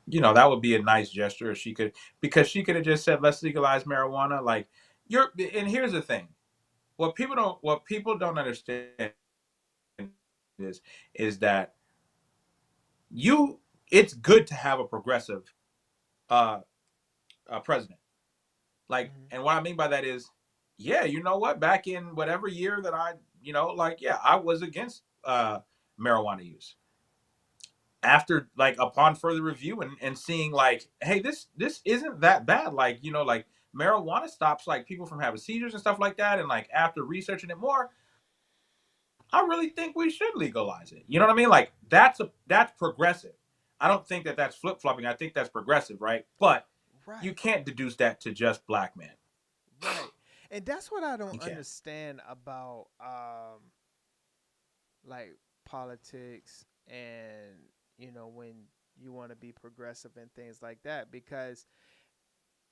you know, that would be a nice gesture if she could, because she could have just said, let's legalize marijuana. Like, and here's the thing. What people don't understand is that it's good to have a progressive president. Like, and what I mean by that is, yeah, you know what? Back in whatever year that I was against marijuana use. After, like, upon further review and seeing, like, hey, this isn't that bad. Like, you know, like, marijuana stops, like, people from having seizures and stuff like that. And, like, after researching it more, I really think we should legalize it. You know what I mean? Like, that's progressive. I don't think that that's flip-flopping. I think that's progressive, right? But you can't deduce that to just black men. Right. And that's what I don't understand about like, politics and, you know, when you want to be progressive and things like that, because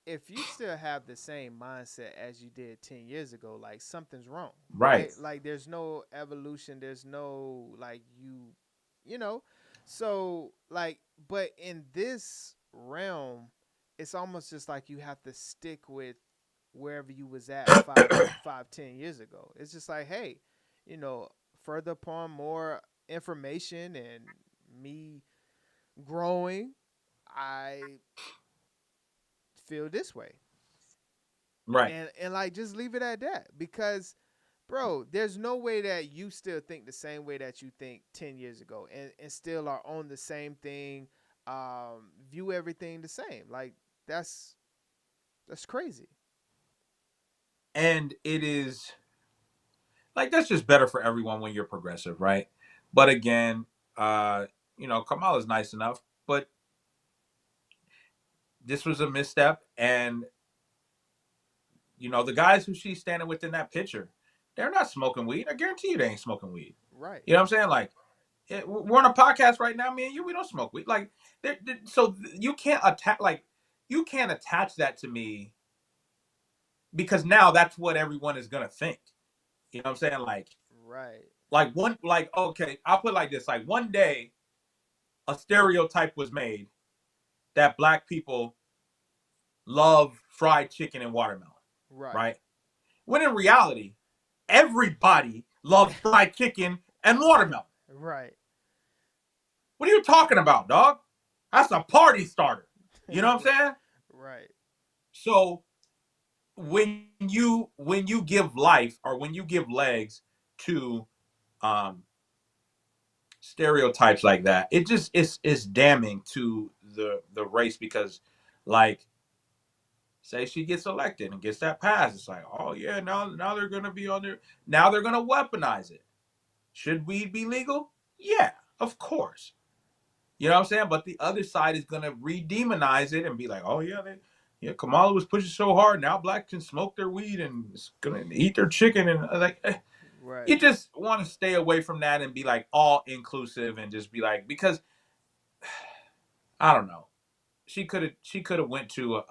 if you still have the same mindset as you did 10 years ago, like, something's wrong. Right. Like, there's no evolution, there's no, like, you know. So, like, but in this realm, it's almost just like you have to stick with wherever you was at 10 years ago. It's just like, hey, you know, further upon more information and me growing, I feel this way. Right. And like, just leave it at that, because, bro, there's no way that you still think the same way that you think 10 years ago and still are on the same thing, view everything the same. Like, that's crazy. And it is, like, that's just better for everyone when you're progressive, right? But again, you know, Kamala's nice enough, but this was a misstep. And, you know, the guys who she's standing with in that picture, they're not smoking weed. I guarantee you they ain't smoking weed. Right. You know what I'm saying? Like, we're on a podcast right now, me and you, we don't smoke weed. Like, so you can't attach that to me, because now that's what everyone is going to think. You know what I'm saying? Right. Okay, I'll put it like this. Like, one day, a stereotype was made that black people love fried chicken and watermelon. Right? When in reality, everybody loves fried chicken and watermelon. Right. What are you talking about, dog? That's a party starter. You know what I'm saying? Right. So when you give life, or when you give legs to stereotypes like that, it just it's damning to the race, because, like, say she gets elected and gets that pass, it's like, oh yeah, now they're gonna be on there. Now they're gonna weaponize it. Should weed be legal? Yeah, of course. You know what I'm saying? But the other side is gonna re-demonize it and be like, oh yeah, Kamala was pushing so hard. Now blacks can smoke their weed and it's gonna eat their chicken and Right. you just want to stay away from that and be like all inclusive and just be like, because I don't know, she could have went to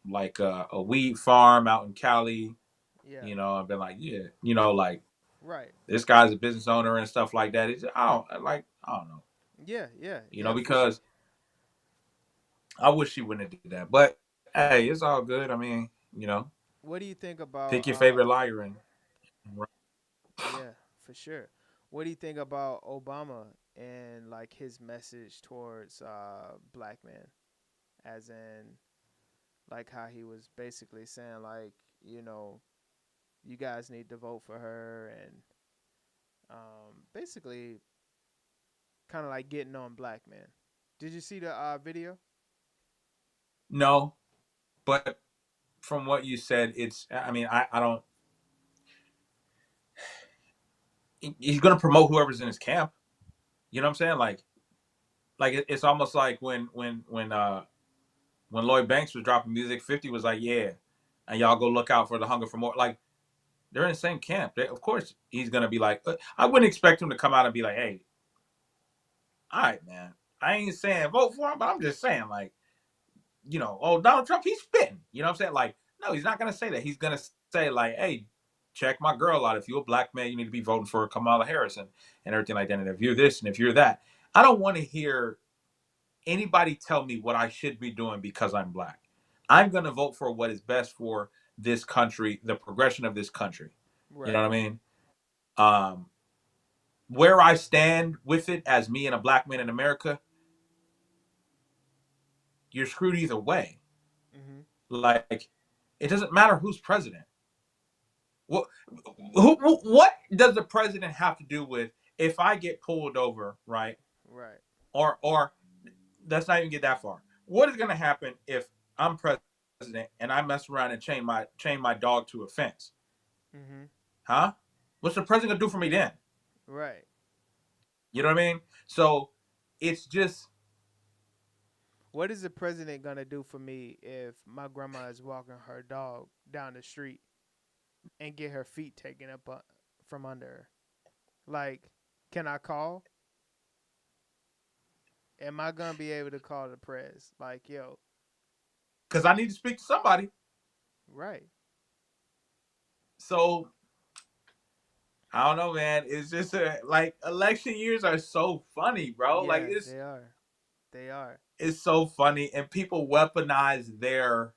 like a weed farm out in Cali, Yeah. you know, and been like, yeah, you know, like Right. this guy's a business owner and stuff like that. It's I don't know. Yeah. Yeah. You know, For sure. because I wish she wouldn't have did that. But hey, it's all good. I mean, you know, What do you think pick about? your favorite liar and Yeah, for sure. What do you think about Obama and like his message towards black men, as in like how he was basically saying like, you know, you guys need to vote for her, and basically kind of like getting on black men. Did you see the video? no, but from what you said, it's I mean, I don't he's gonna promote whoever's in his camp. You know what I'm saying? Like it's almost like when Lloyd Banks was dropping music, 50 was like, yeah, and y'all go look out for the hunger for more. Like they're in the same camp. Of course, he's gonna be like, I wouldn't expect him to come out and be like, hey, all right, man, I ain't saying vote for him, but I'm just saying, like, you know, oh, Donald Trump, he's spitting. You know what I'm saying? Like, no, he's not gonna say that. He's gonna say like, hey, check my girl out. If you're a black man, you need to be voting for Kamala Harris and everything like that. And if you're this and if you're that, I don't want to hear anybody tell me what I should be doing because I'm black. I'm gonna vote for what is best for this country, the progression of this country. Right. You know what I mean? Where I stand with it as me and a black man in America, you're screwed either way. Mm-hmm. Like, it doesn't matter who's president. What does the president have to do with if I get pulled over, right? Right. Or let's not even get that far. What is going to happen if I'm president and I mess around and chain my dog to a fence? Mm-hmm. Huh? What's the president gonna do for me then? Right. You know what I mean? So it's just. What is the president gonna do for me if my grandma is walking her dog down the street and get her feet taken up from under her? Like, can I call? Am I gonna be able to call the press? Like, yo. Because I need to speak to somebody. Right. So I don't know, man. It's just like election years are so funny, bro. Yeah, Like it's they are. It's so funny, and people weaponize their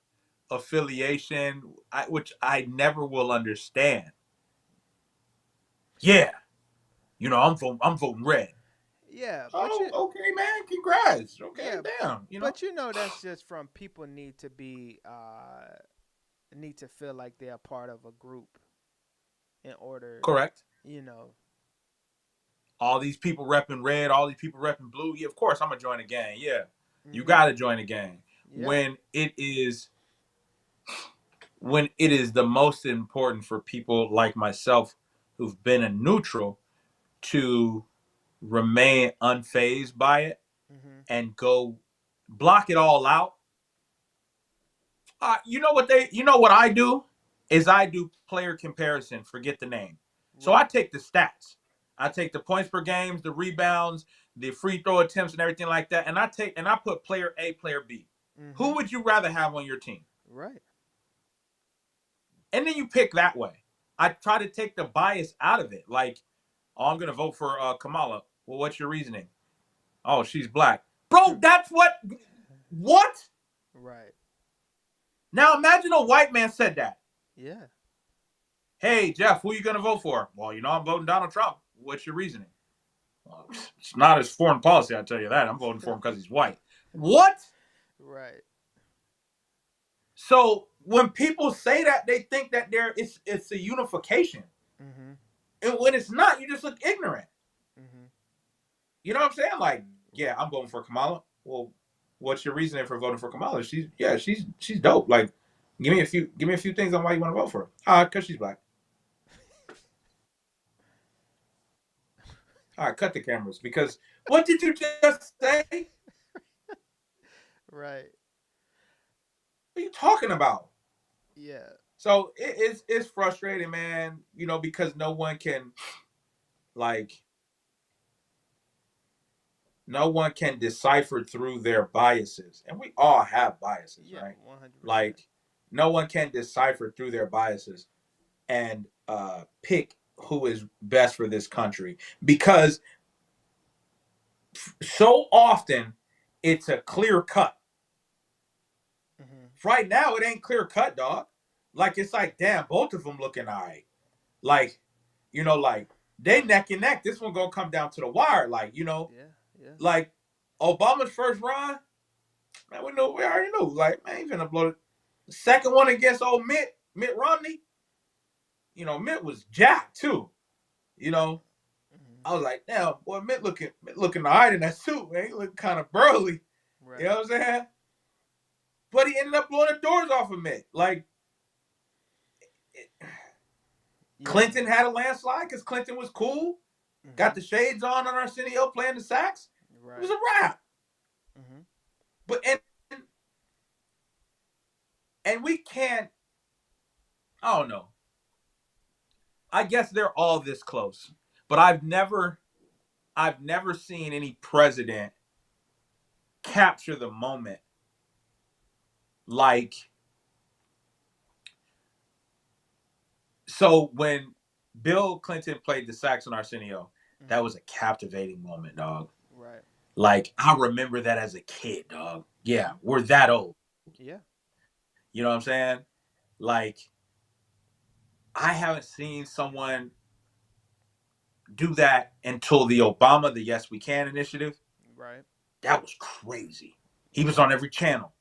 affiliation, which I never will understand. Yeah, you know, I'm voting red. Yeah, but okay, man. Congrats. Okay, yeah, damn. You know, but you know that's just from people need to feel like they're a part of a group in order. Correct. You know, all these people repping red, all these people repping blue. Yeah, of course I'm gonna join the gang. Yeah, you gotta join the gang when it is the most important for people like myself who've been a neutral to remain unfazed by it and go block it all out. You know what I do is I do player comparison, forget the name. So I take the stats. I take the points per games, the rebounds, the free throw attempts and everything like that, and I put player A, player B. Who would you rather have on your team? Right. And then you pick that way. I try to take the bias out of it. Like, oh, I'm gonna vote for Kamala. Well, what's your reasoning? Oh, she's black. Bro, that's what? Right. Now imagine a white man said that. Yeah. Hey, Jeff, who are you going to vote for? Well, you know, I'm voting Donald Trump. What's your reasoning? Well, it's not his foreign policy, I'll tell you that. I'm voting for him because he's white. What? Right. So when people say that, they think that it's a unification. And when it's not, you just look ignorant. You know what I'm saying? Like, yeah, I'm voting for Kamala. Well, what's your reasoning for voting for Kamala? She's dope. Like, give me a few things on why you want to vote for her. Because she's black. All right, cut the cameras. Because what did you just say? Right. What are you talking about? Yeah. So it's frustrating, man. You know, because no one can decipher through their biases, and we all have biases, right? 100%. Like, no one can decipher through their biases and pick who is best for this country, because so often it's a clear cut. Right now, it ain't clear cut, dog. Like, it's like, damn, both of them looking all right. Like, you know, like, they neck and neck. This one gonna come down to the wire. Like, you know, like Obama's first run, man, we already knew. Like, man, he's gonna blow it. The second one against old Mitt Romney, you know, Mitt was jacked too. You know, I was like, damn, boy, Mitt looking all right in that suit, man. He looked kind of burly. Right. You know what I'm saying? But he ended up blowing the doors off of Mitt. Like, Clinton had a landslide because Clinton was cool. Got the shades on Arsenio playing the sax. Right. It was a wrap. But and we can't. I don't know. I guess they're all this close, but I've never seen any president capture the moment like. So when Bill Clinton played the sax on Arsenio, that was a captivating moment, dog. Right. Like, I remember that as a kid, dog. Yeah, we're that old. Yeah. You know what I'm saying? Like, I haven't seen someone do that until the Obama, the Yes We Can initiative. Right. That was crazy. He was on every channel.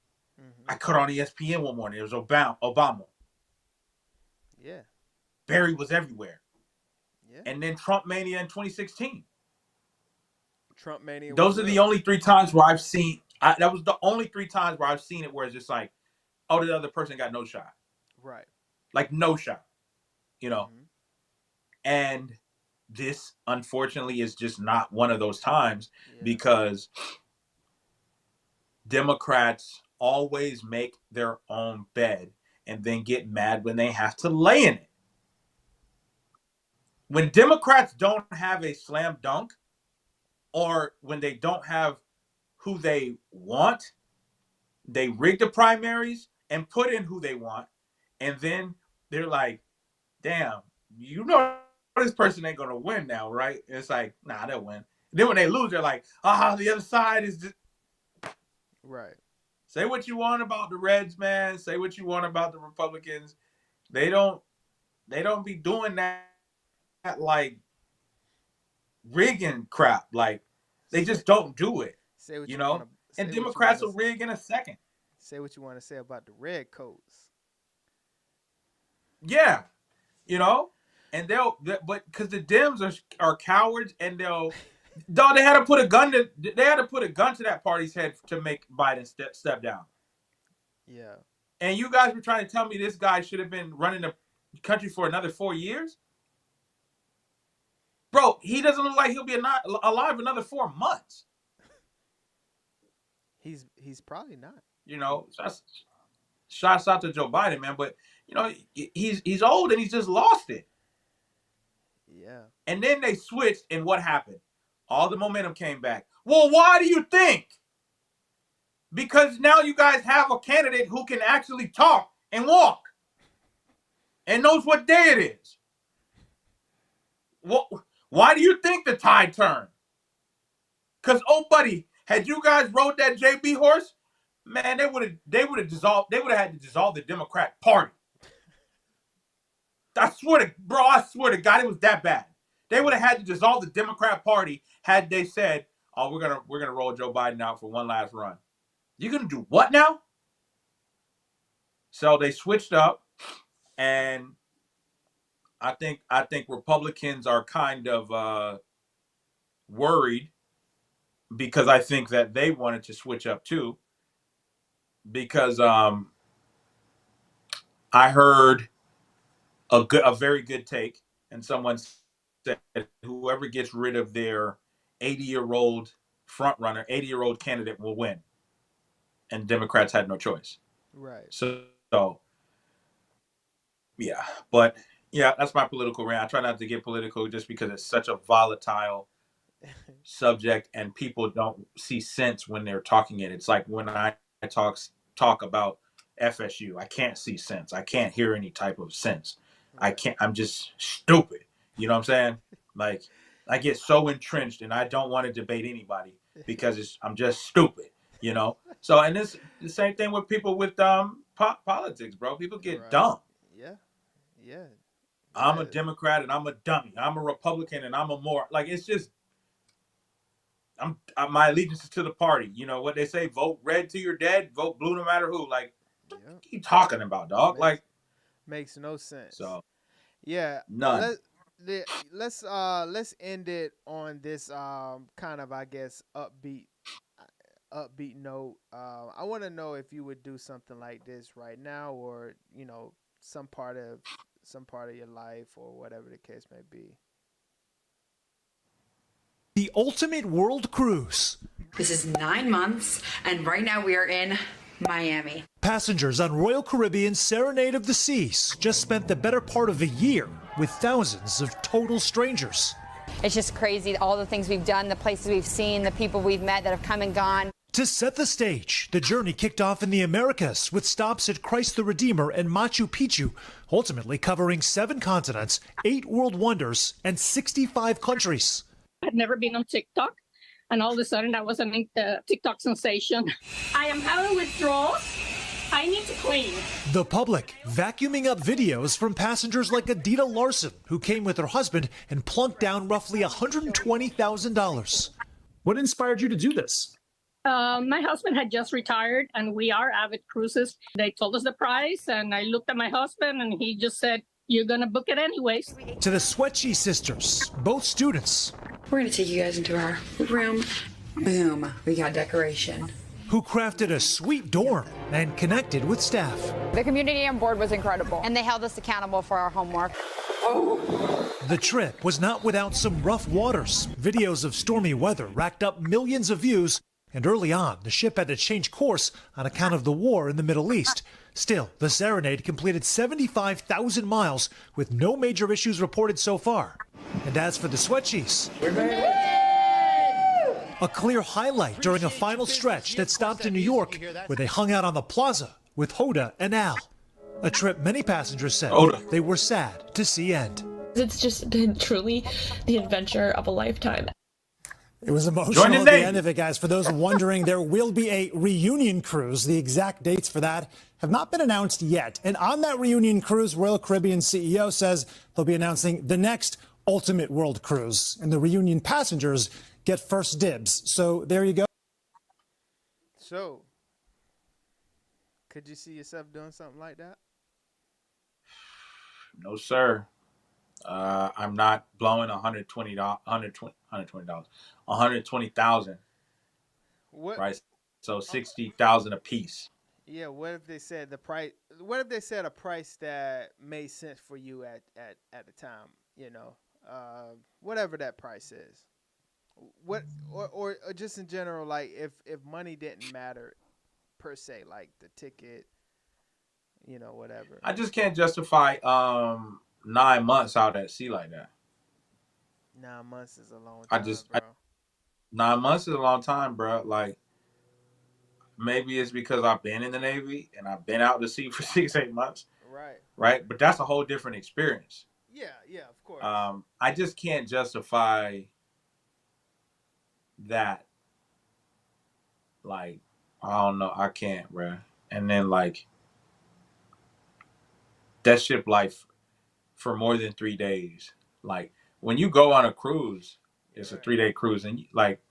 I cut on ESPN one morning. It was Obama. Yeah. Barry was everywhere. Yeah. And then Trump Mania in 2016. Trump Mania. Those are the only 3 times where I've seen. That was the only 3 times where I've seen it where it's just like, oh, the other person got no shot. Right. Like, no shot. You know. And this, unfortunately, is just not one of those times because Democrats always make their own bed and then get mad when they have to lay in it. When Democrats don't have a slam dunk, or when they don't have who they want, they rig the primaries and put in who they want. And then they're like, damn, you know this person ain't going to win now, right? And it's like, nah, they'll win. Then when they lose, they're like, the other side is just... Right. Say what you want about the Reds, man. Say what you want about the Republicans. They don't be doing that like rigging crap. Like, they just don't do it. Say what you know? And Democrats will rig in a second. Say what you want to say about the red coats. Yeah. You know? And but because the Dems are cowards, and they had to put a gun to that party's head to make Biden step down. Yeah. And you guys were trying to tell me this guy should have been running the country for another 4 years? Bro, he doesn't look like he'll be alive another 4 months. He's probably not. You know, shouts out to Joe Biden, man. But, you know, he's old and he's just lost it. Yeah. And then they switched, and what happened? All the momentum came back. Well, why do you think? Because now you guys have a candidate who can actually talk and walk and knows what day it is. Why do you think the tide turned? Because, oh, buddy, had you guys rode that JB horse, man, they would have dissolved. They would have had to dissolve the Democratic Party. I swear to God, it was that bad. They would have had to dissolve the Democrat Party had they said, "Oh, we're gonna roll Joe Biden out for one last run." You're gonna do what now? So they switched up, and I think Republicans are kind of worried because I think that they wanted to switch up too. because I heard a very good take, and someone said whoever gets rid of their 80-year-old front runner, 80-year-old candidate will win, and Democrats had no choice. Right. So yeah, but yeah, that's my political rant. I try not to get political just because it's such a volatile subject, and people don't see sense when they're talking it. It's like when I talk about FSU, I can't see sense. I can't hear any type of sense. I can't. I'm just stupid. You know what I'm saying? Like I get so entrenched, and I don't want to debate anybody because I'm just stupid. You know. So and this the same thing with people with politics, bro. People get dumb. Yeah. Yeah. I'm a Democrat and I'm a dummy. I'm a Republican and I'm a more like it's just. My allegiance is to the party. You know what they say? Vote red till you're dead. Vote blue no matter who. Like, what are you talking about, dog? Makes no sense. So, yeah, none. Let's end it on this kind of, I guess, upbeat note. I want to know if you would do something like this right now, or some part of your life, or whatever the case may be. The ultimate world cruise. This is 9 months, and right now we are in Miami. Passengers on Royal Caribbean's SirLennieB of the Seas just spent the better part of a year with thousands of total strangers. It's just crazy, all the things we've done, the places we've seen, the people we've met that have come and gone. To set the stage, the journey kicked off in the Americas with stops at Christ the Redeemer and Machu Picchu, ultimately covering 7 continents, 8 world wonders, and 65 countries. I'd never been on TikTok, and all of a sudden I was a TikTok sensation. I am having withdrawals. I need to clean. The public vacuuming up videos from passengers like Adita Larson, who came with her husband and plunked down roughly $120,000. What inspired you to do this? My husband had just retired, and we are avid cruises. They told us the price, and I looked at my husband, and he just said, "You're going to book it anyways." To the Sweatshy sisters, both students. We're going to take you guys into our room. Boom, we got decoration. Who crafted a sweet dorm and connected with staff. The community on board was incredible, and they held us accountable for our homework. The trip was not without some rough waters. Videos of stormy weather racked up millions of views, and early on, the ship had to change course on account of the war in the Middle East. Still, the SirLennieB completed 75,000 miles with no major issues reported so far. And as for the Sweatshies, a clear highlight during a final stretch that stopped in New York, where they hung out on the plaza with Hoda and Al. A trip many passengers said they were sad to see end. It's just been truly the adventure of a lifetime. It was emotional at the end of it, guys. For those wondering, there will be a reunion cruise. The exact dates for that have not been announced yet. And on that reunion cruise, Royal Caribbean CEO says they'll be announcing the next ultimate world cruise. And the reunion passengers get first dibs. So there you go. So, could you see yourself doing something like that? No, sir. I'm not blowing $120,000. Right? So 60,000 a piece. Yeah. What if they said the price? What if they said a price that made sense for you at the time? Whatever that price is. What or just in general, like if money didn't matter per se, like the ticket, whatever. I just can't justify 9 months out at sea like that. 9 months is a long time, 9 months is a long time, bro. Like, maybe it's because I've been in the Navy and I've been out to sea for 6-8 months. Right. But that's a whole different experience. Yeah, of course. I just can't justify that. Like, I don't know. I can't, bro. And then, like, that ship life for more than 3 days. Like, when you go on a cruise, it's a 3-day cruise, and like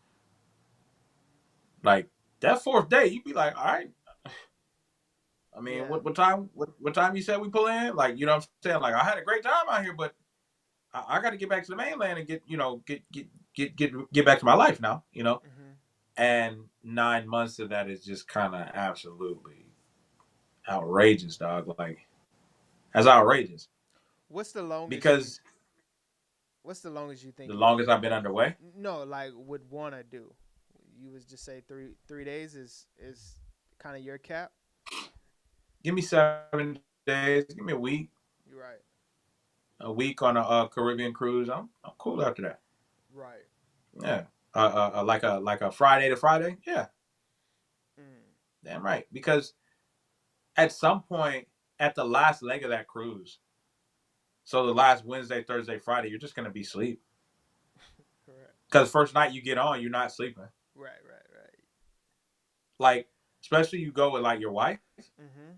that 4th day, you'd be like, all right. I mean, what time you said we pull in? Like, you know what I'm saying? Like, I had a great time out here, but I got to get back to the mainland and get back to my life now, And 9 months of that is just kind of absolutely outrageous, dog. Like that's outrageous. What's the longest Because what's the longest you think the you would longest I've been underway. no, like would wanna do? You was just say 3 days is kind of your cap? Give me 7 days. Give me a week. You're right. A week on a Caribbean cruise. I'm cool after that. Right. Yeah. Like a Friday to Friday. Yeah. Damn right. Because at some point, at the last leg of that cruise, so the last Wednesday, Thursday, Friday, you're just gonna be asleep. Correct. Because first night you get on, you're not sleeping. Right. Like, especially you go with like your wife Mm-hmm.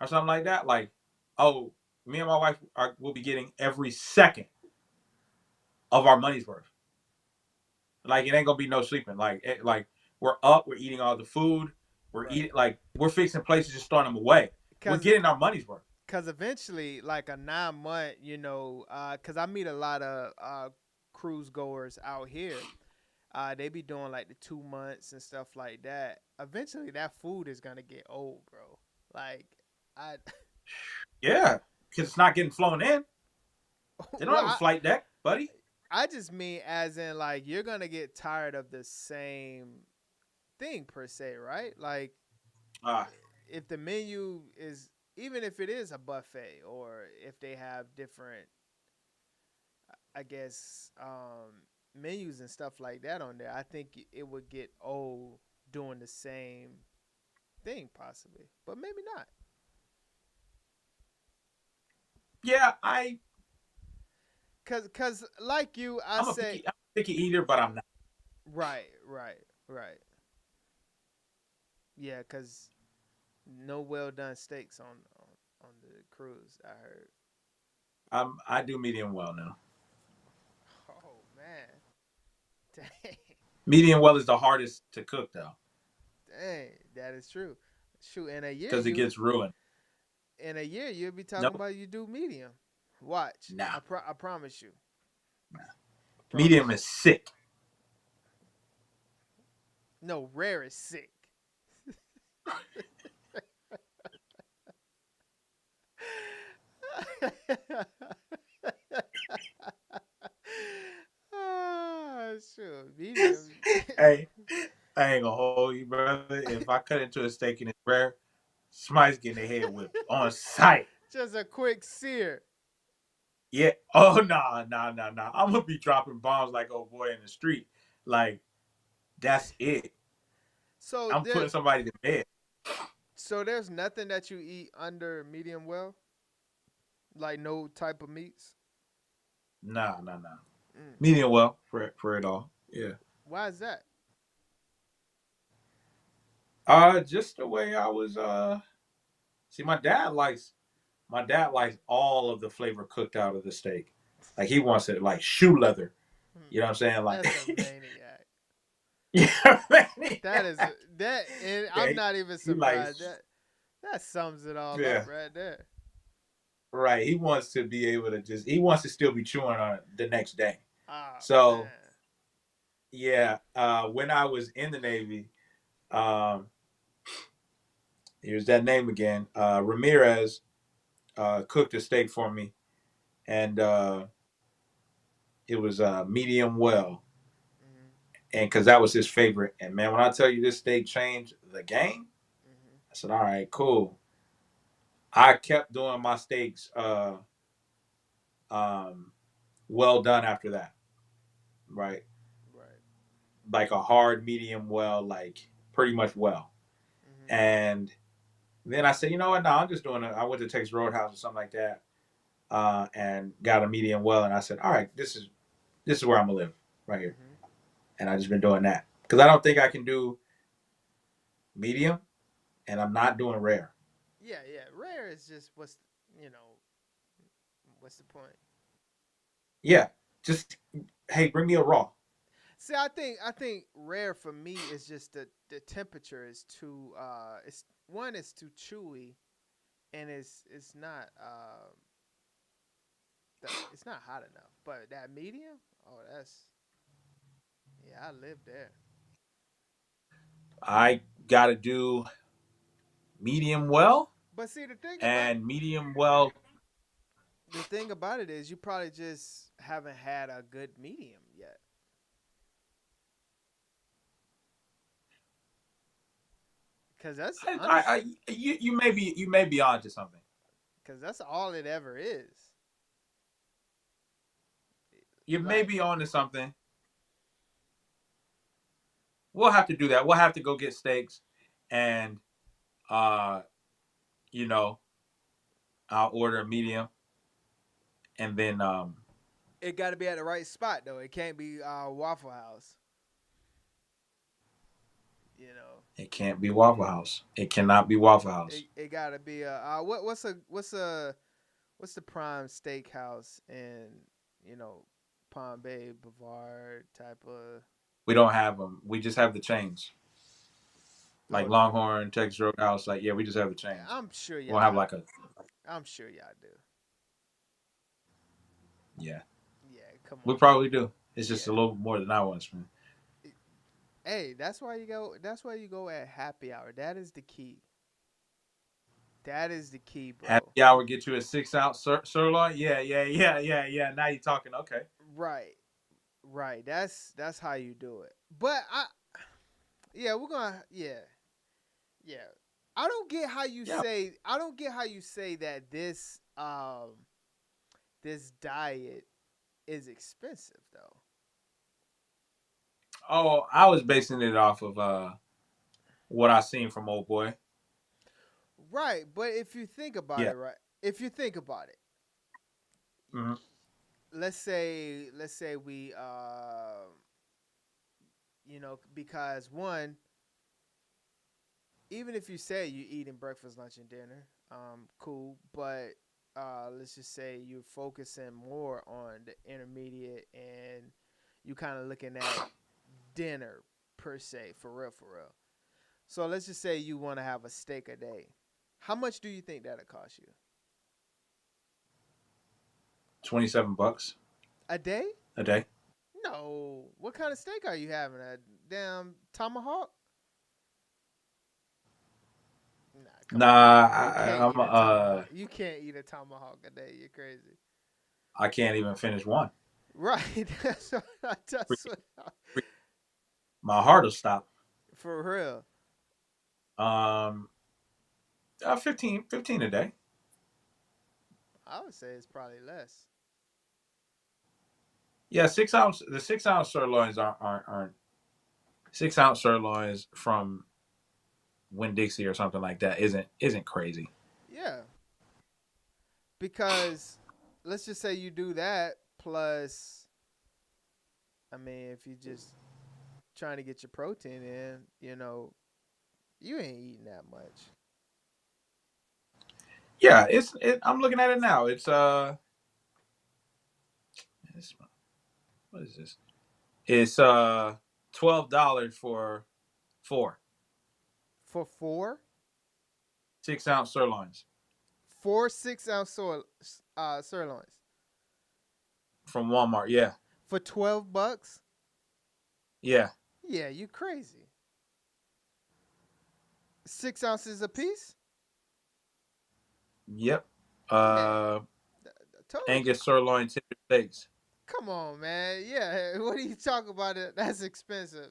or something like that. Like, oh, me and my wife will be getting every second of our money's worth. Like, it ain't gonna be no sleeping. Like, we're up, we're eating all the food, we're eating, like, we're fixing places, just throwing them away. We're getting our money's worth. Because eventually, like a 9 month, because I meet a lot of cruise goers out here. They be doing like the 2 months and stuff like that. Eventually, that food is gonna get old, bro. Like, Yeah, because it's not getting flown in. They don't have a flight deck, buddy. I just mean as in like you're gonna get tired of the same thing per se, right? Like, if the menu is, even if it is a buffet or if they have different, I guess, menus and stuff like that on there, I think it would get old doing the same thing possibly, but maybe not. Yeah, cause like you, I'm a picky eater, but I'm not. Right. Yeah, cause no well done steaks on the cruise. I heard. I do medium well now. Oh man, dang. Medium well is the hardest to cook though. Dang, that is true. Shoot, in a year because it gets ruined. In a year, you'll be talking about you do medium. Watch. Nah. I promise you. Nah. Medium is sick. No, rare is sick. Sure. Medium. Hey, I ain't gonna hold you, brother. If I cut into a steak and it's rare, somebody's getting their head whipped on sight. Just a quick sear. Yeah. Oh, nah. I'm gonna be dropping bombs like old boy in the street. Like, that's it. So I'm putting somebody to bed. So there's nothing that you eat under medium well? Like no type of meats? Nah. Medium well for it all. Yeah. Why is that? Just the way I was. See, my dad likes all of the flavor cooked out of the steak. Like he wants it like shoe leather. You know what I'm saying? Like that's a maniac. Yeah, that is that, and I'm not even surprised. That sums it all up right there. Right. He wants to be able to he wants to still be chewing on it the next day. Oh, so, man. Yeah. When I was in the Navy, here's that name again. Ramirez cooked a steak for me, and it was medium well. And because that was his favorite. And man, when I tell you this steak changed the game, I said, all right, cool. I kept doing my steaks well done after that. Right. Like a hard medium well, like pretty much well. And then I said, you know what? No, I'm just doing it. I went to Texas Roadhouse or something like that, and got a medium well. And I said, all right, this is where I'm gonna live right here. And I just been doing that because I don't think I can do medium, and I'm not doing rare. Yeah. Rare is just what's the point? Yeah, just hey, bring me a raw. See, I think rare for me is just the temperature is too it's too chewy, and it's not it's not hot enough. But that medium, I live there. I gotta do medium well, But see, the and medium well. thing about it is you probably just haven't had a good medium yet. Cause that's You may be onto something. Cause that's all it ever is. You may be onto something. We'll have to do that. We'll have to go get steaks, and you know, I'll order a medium, and then It got to be at the right spot though. It can't be Waffle House. You know. It can't be Waffle House. It cannot be Waffle House. It got to be what's the prime steakhouse in Palm Bay, Brevard type of. We don't have them. We just have the chains. Like Longhorn, Texas Roadhouse. Like, yeah, we just have the chains. I'm sure y'all. We'll have like a. I'm sure y'all do. Yeah. Yeah, come on. We probably do. It's just a little more than I once, man. Hey, that's why you go. That's why you go at happy hour. That is the key. That is the key, bro. Happy hour get you a 6-ounce sirloin. Yeah. Now you're talking. Okay. Right. That's how you do it. But we're gonna. I don't get how you say. I don't get how you say that this diet is expensive though. Oh, I was basing it off of what I seen from old boy. Right, but if you think about it, right? If you think about it, mm-hmm. let's say we because one, even if you say you're eating breakfast, lunch, and dinner, cool, but let's just say you're focusing more on the intermediate and you kind of looking at dinner per se, for real. So let's just say you want to have a steak a day. How much do you think that'll cost you? $27 a day. A day? No. What kind of steak are you having? A damn tomahawk? You can't eat a tomahawk a day. You're crazy. I can't even finish one. Right. That's what my heart will stop. For real. 15 a day. I would say it's probably less. Yeah, 6-ounce. The 6-ounce sirloins aren't 6-ounce sirloins from Winn-Dixie or something like that isn't crazy. Yeah. Because let's just say you do that plus, I mean, if you just trying to get your protein in, you ain't eating that much. Yeah, I'm looking at it now. It's what is this? It's $12 for 4. For 4? 6-ounce sirloins. 4 6-ounce sirloins. From Walmart, yeah. For $12? Yeah. Yeah, you crazy. 6 ounces a piece? Yep. Angus sirloin tender steaks. Come on, man. Yeah, what are you talking about? That's expensive.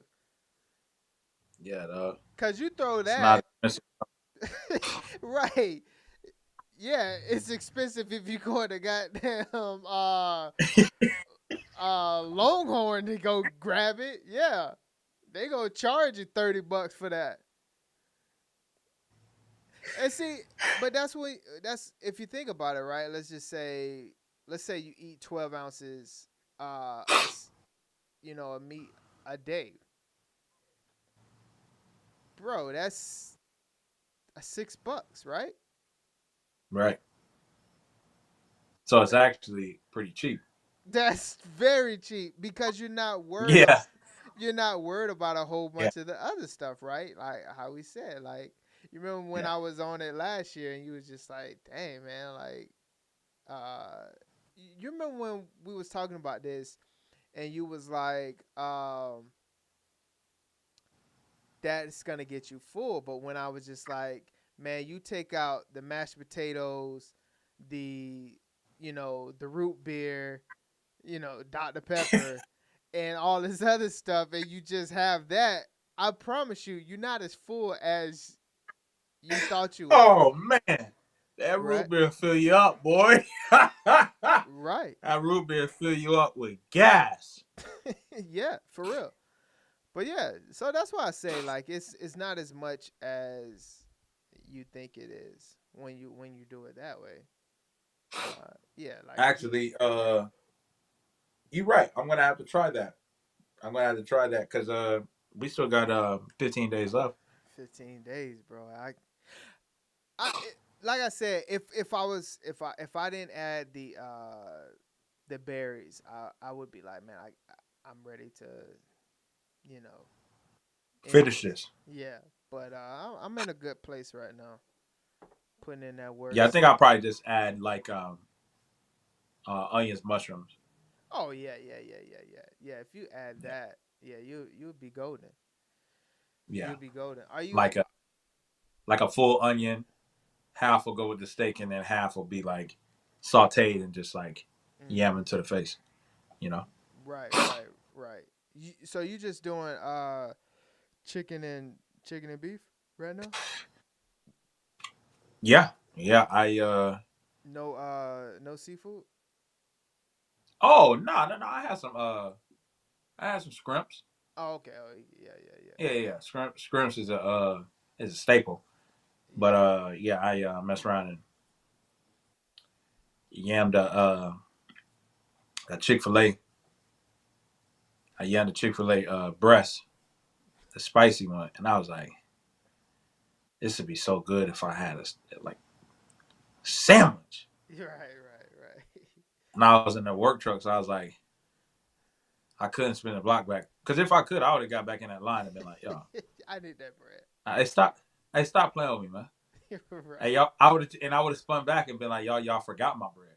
Yeah, dog. Cause you throw that. It's not expensive. Right. Yeah, it's expensive if you go to goddamn Longhorn to go grab it. Yeah. They gonna charge you $30 for that. And see, but that's if you think about it, right? Let's say you eat 12 ounces a meat a day. Bro, that's $6, right? Right. So it's actually pretty cheap. That's very cheap because you're not worried. Yeah. You're not worried about a whole bunch of the other stuff, right? Like how we said, like you remember when I was on it last year and you was just like, dang man, like you remember when we was talking about this and you was like, that's gonna get you full, but when I was just like, man, you take out the mashed potatoes, the the root beer, Dr. Pepper, and all this other stuff, and you just have that. I promise you, you're not as full as you thought you was. Oh man, that Right. root beer fill you up, boy. Right. That root beer fill you up with gas. Yeah, for real. But yeah, so that's why I say like it's not as much as you think it is when you do it that way. Yeah, like Actually, you're right. I'm gonna have to try that. I'm gonna have to try that because we still got 15 days left. 15 days, bro. Like I said, if I didn't add the berries, I would be like, man, I'm ready to, end Finish this. this. Yeah, but I'm in a good place right now, putting in that work. Yeah, I think I'll probably just add like onions, mushrooms. Oh yeah. If you add that, yeah, you'll be golden. Yeah, You'll be golden. Are you? like a full onion. Half will go with the steak, and then half will be like sautéed and just like yamming to the face. Right. So you just doing chicken and beef right now? Yeah. I no seafood. Oh no. I had some scrimps. Oh, okay. Oh Yeah. Scrimps is a staple. But yeah, I messed around and yammed a Chick-fil-A. I yammed a Chick-fil-A breast, the spicy one, and I was like, this would be so good if I had a like sandwich. Right. And I was in the work truck, so I was like, I couldn't spin the block back. Because if I could, I would have got back in that line and been like, yo. I need that bread. Stop playing with me, man. Right. Hey, y'all, I would have spun back and been like, y'all forgot my bread.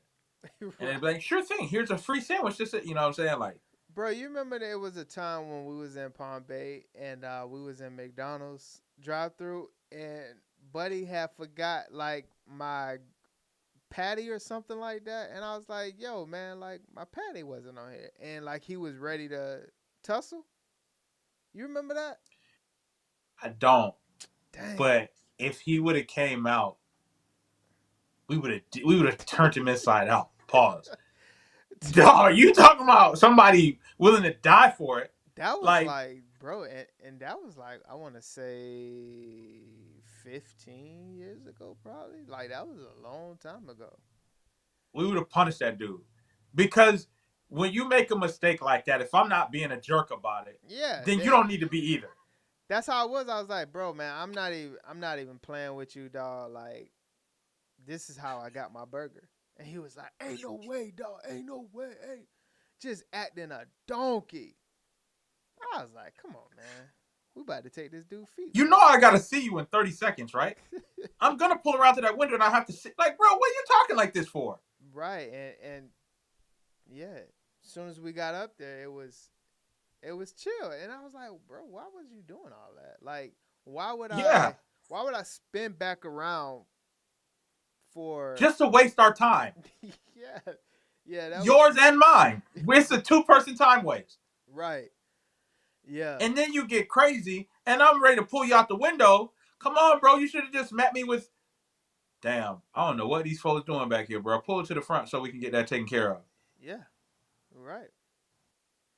Right. And they'd be like, sure thing, here's a free sandwich. Just you know what I'm saying? Like, bro, you remember there was a time when we was in Palm Bay and we was in McDonald's drive-thru and Buddy had forgot like my patty or something like that, and I was like, yo, man, like my patty wasn't on here, and like he was ready to tussle. You remember that? I don't. Dang. But if he would have came out, we would have turned him inside out. Pause. Dog, you talking about somebody willing to die for it? That was like bro, and that was like I want to say 15 years ago, probably. Like that was a long time ago. We would have punished that dude because when you make a mistake like that, if I'm not being a jerk about it, then you don't need to be either. That's how it was. I was like, bro, man, I'm not even playing with you, dog. Like, this is how I got my burger. And he was like, ain't no way, dog. Ain't no way. Ain't. Just acting a donkey. I was like, come on, man. We about to take this dude's feet. You know I got to see you in 30 seconds, right? I'm going to pull around to that window and I have to see. Like, bro, what are you talking like this for? Right. And yeah, as soon as we got up there, it was chill. And I was like, bro, why was you doing all that? Like, why would I spin back around for just to waste our time? Yeah. Yours and mine. It's a 2-person time waste. Right. Yeah. And then you get crazy and I'm ready to pull you out the window. Come on, bro. You should have just met me with, damn, I don't know what these folks doing back here, bro. Pull it to the front so we can get that taken care of. Yeah. Right.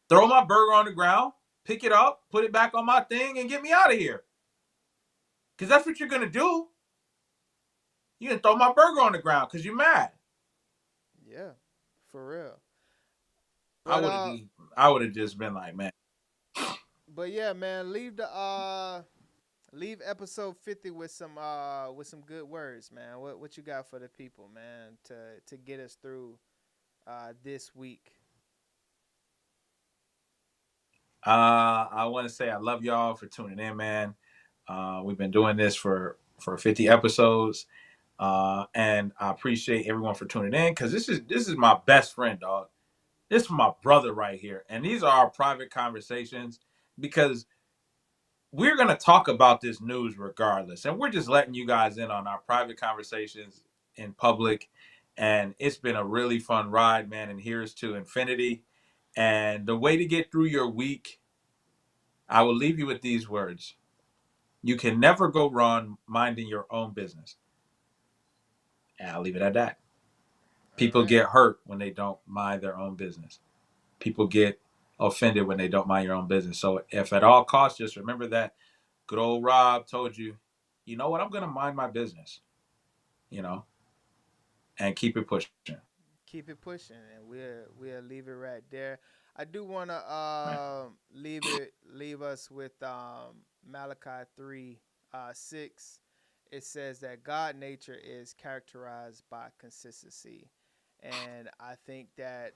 Throw my burger on the ground, pick it up, put it back on my thing, and get me out of here. Because that's what you're going to do. You're going to throw my burger on the ground because you're mad. Yeah, for real. But, I would have just been like, man. But yeah, man, leave episode 50 with some good words, man. What you got for the people, man, to get us through this week? I want to say I love y'all for tuning in, man. We've been doing this for 50 episodes, and I appreciate everyone for tuning in because this is my best friend, dog. This is my brother right here, and these are our private conversations because we're going to talk about this news regardless. And we're just letting you guys in on our private conversations in public. And it's been a really fun ride, man. And here's to infinity. And the way to get through your week, I will leave you with these words. You can never go wrong minding your own business. And I'll leave it at that. People get hurt when they don't mind their own business. People get offended when they don't mind your own business. So if at all costs, just remember that good old Rob told you, you know what, I'm going to mind my business, and keep it pushing. Keep it pushing, and we'll leave it right there. I do want to leave us with Malachi 3:6. It says that God nature is characterized by consistency, and I think that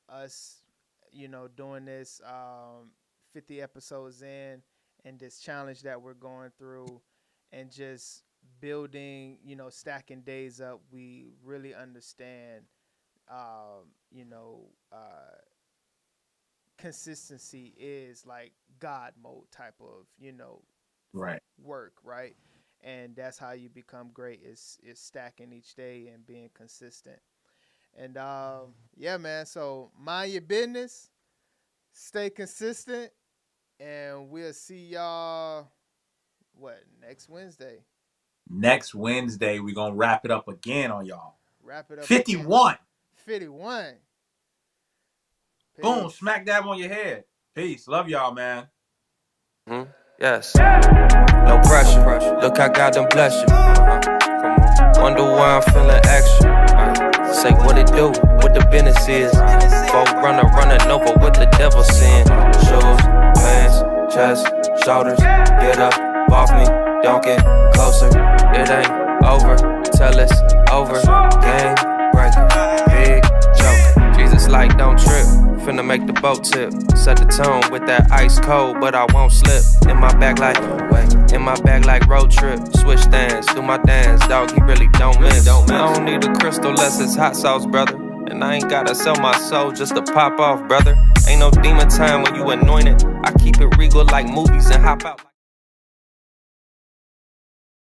us, doing this 50 episodes in, and this challenge that we're going through, and just building, stacking days up, we really understand consistency is like God mode type of, right, work, right? And that's how you become great, is stacking each day and being consistent. And yeah, man, so mind your business, stay consistent, and we'll see y'all next Wednesday. Next Wednesday, we're going to wrap it up again on y'all. Wrap it up 51. Again. 51. Peace. Boom, smack dab on your head. Peace. Love y'all, man. Yes. No pressure. Look how God done bless you. Come on. Wonder why I'm feeling extra. Say what it do, what the business is. Folk running over what the devil saying. Shoes, pants, chest, shoulders. Get up, off me, don't get closer. It ain't over till it's over. Game breaker, big joker. Jesus like don't trip. Finna make the boat tip. Set the tone with that ice cold, but I won't slip. In my bag like road trip. Switch stands, do my dance, dog, he really don't miss. I don't need a crystal less it's hot sauce, brother. And I ain't gotta sell my soul just to pop off, brother. Ain't no demon time when you anointed. I keep it regal like movies and hop out.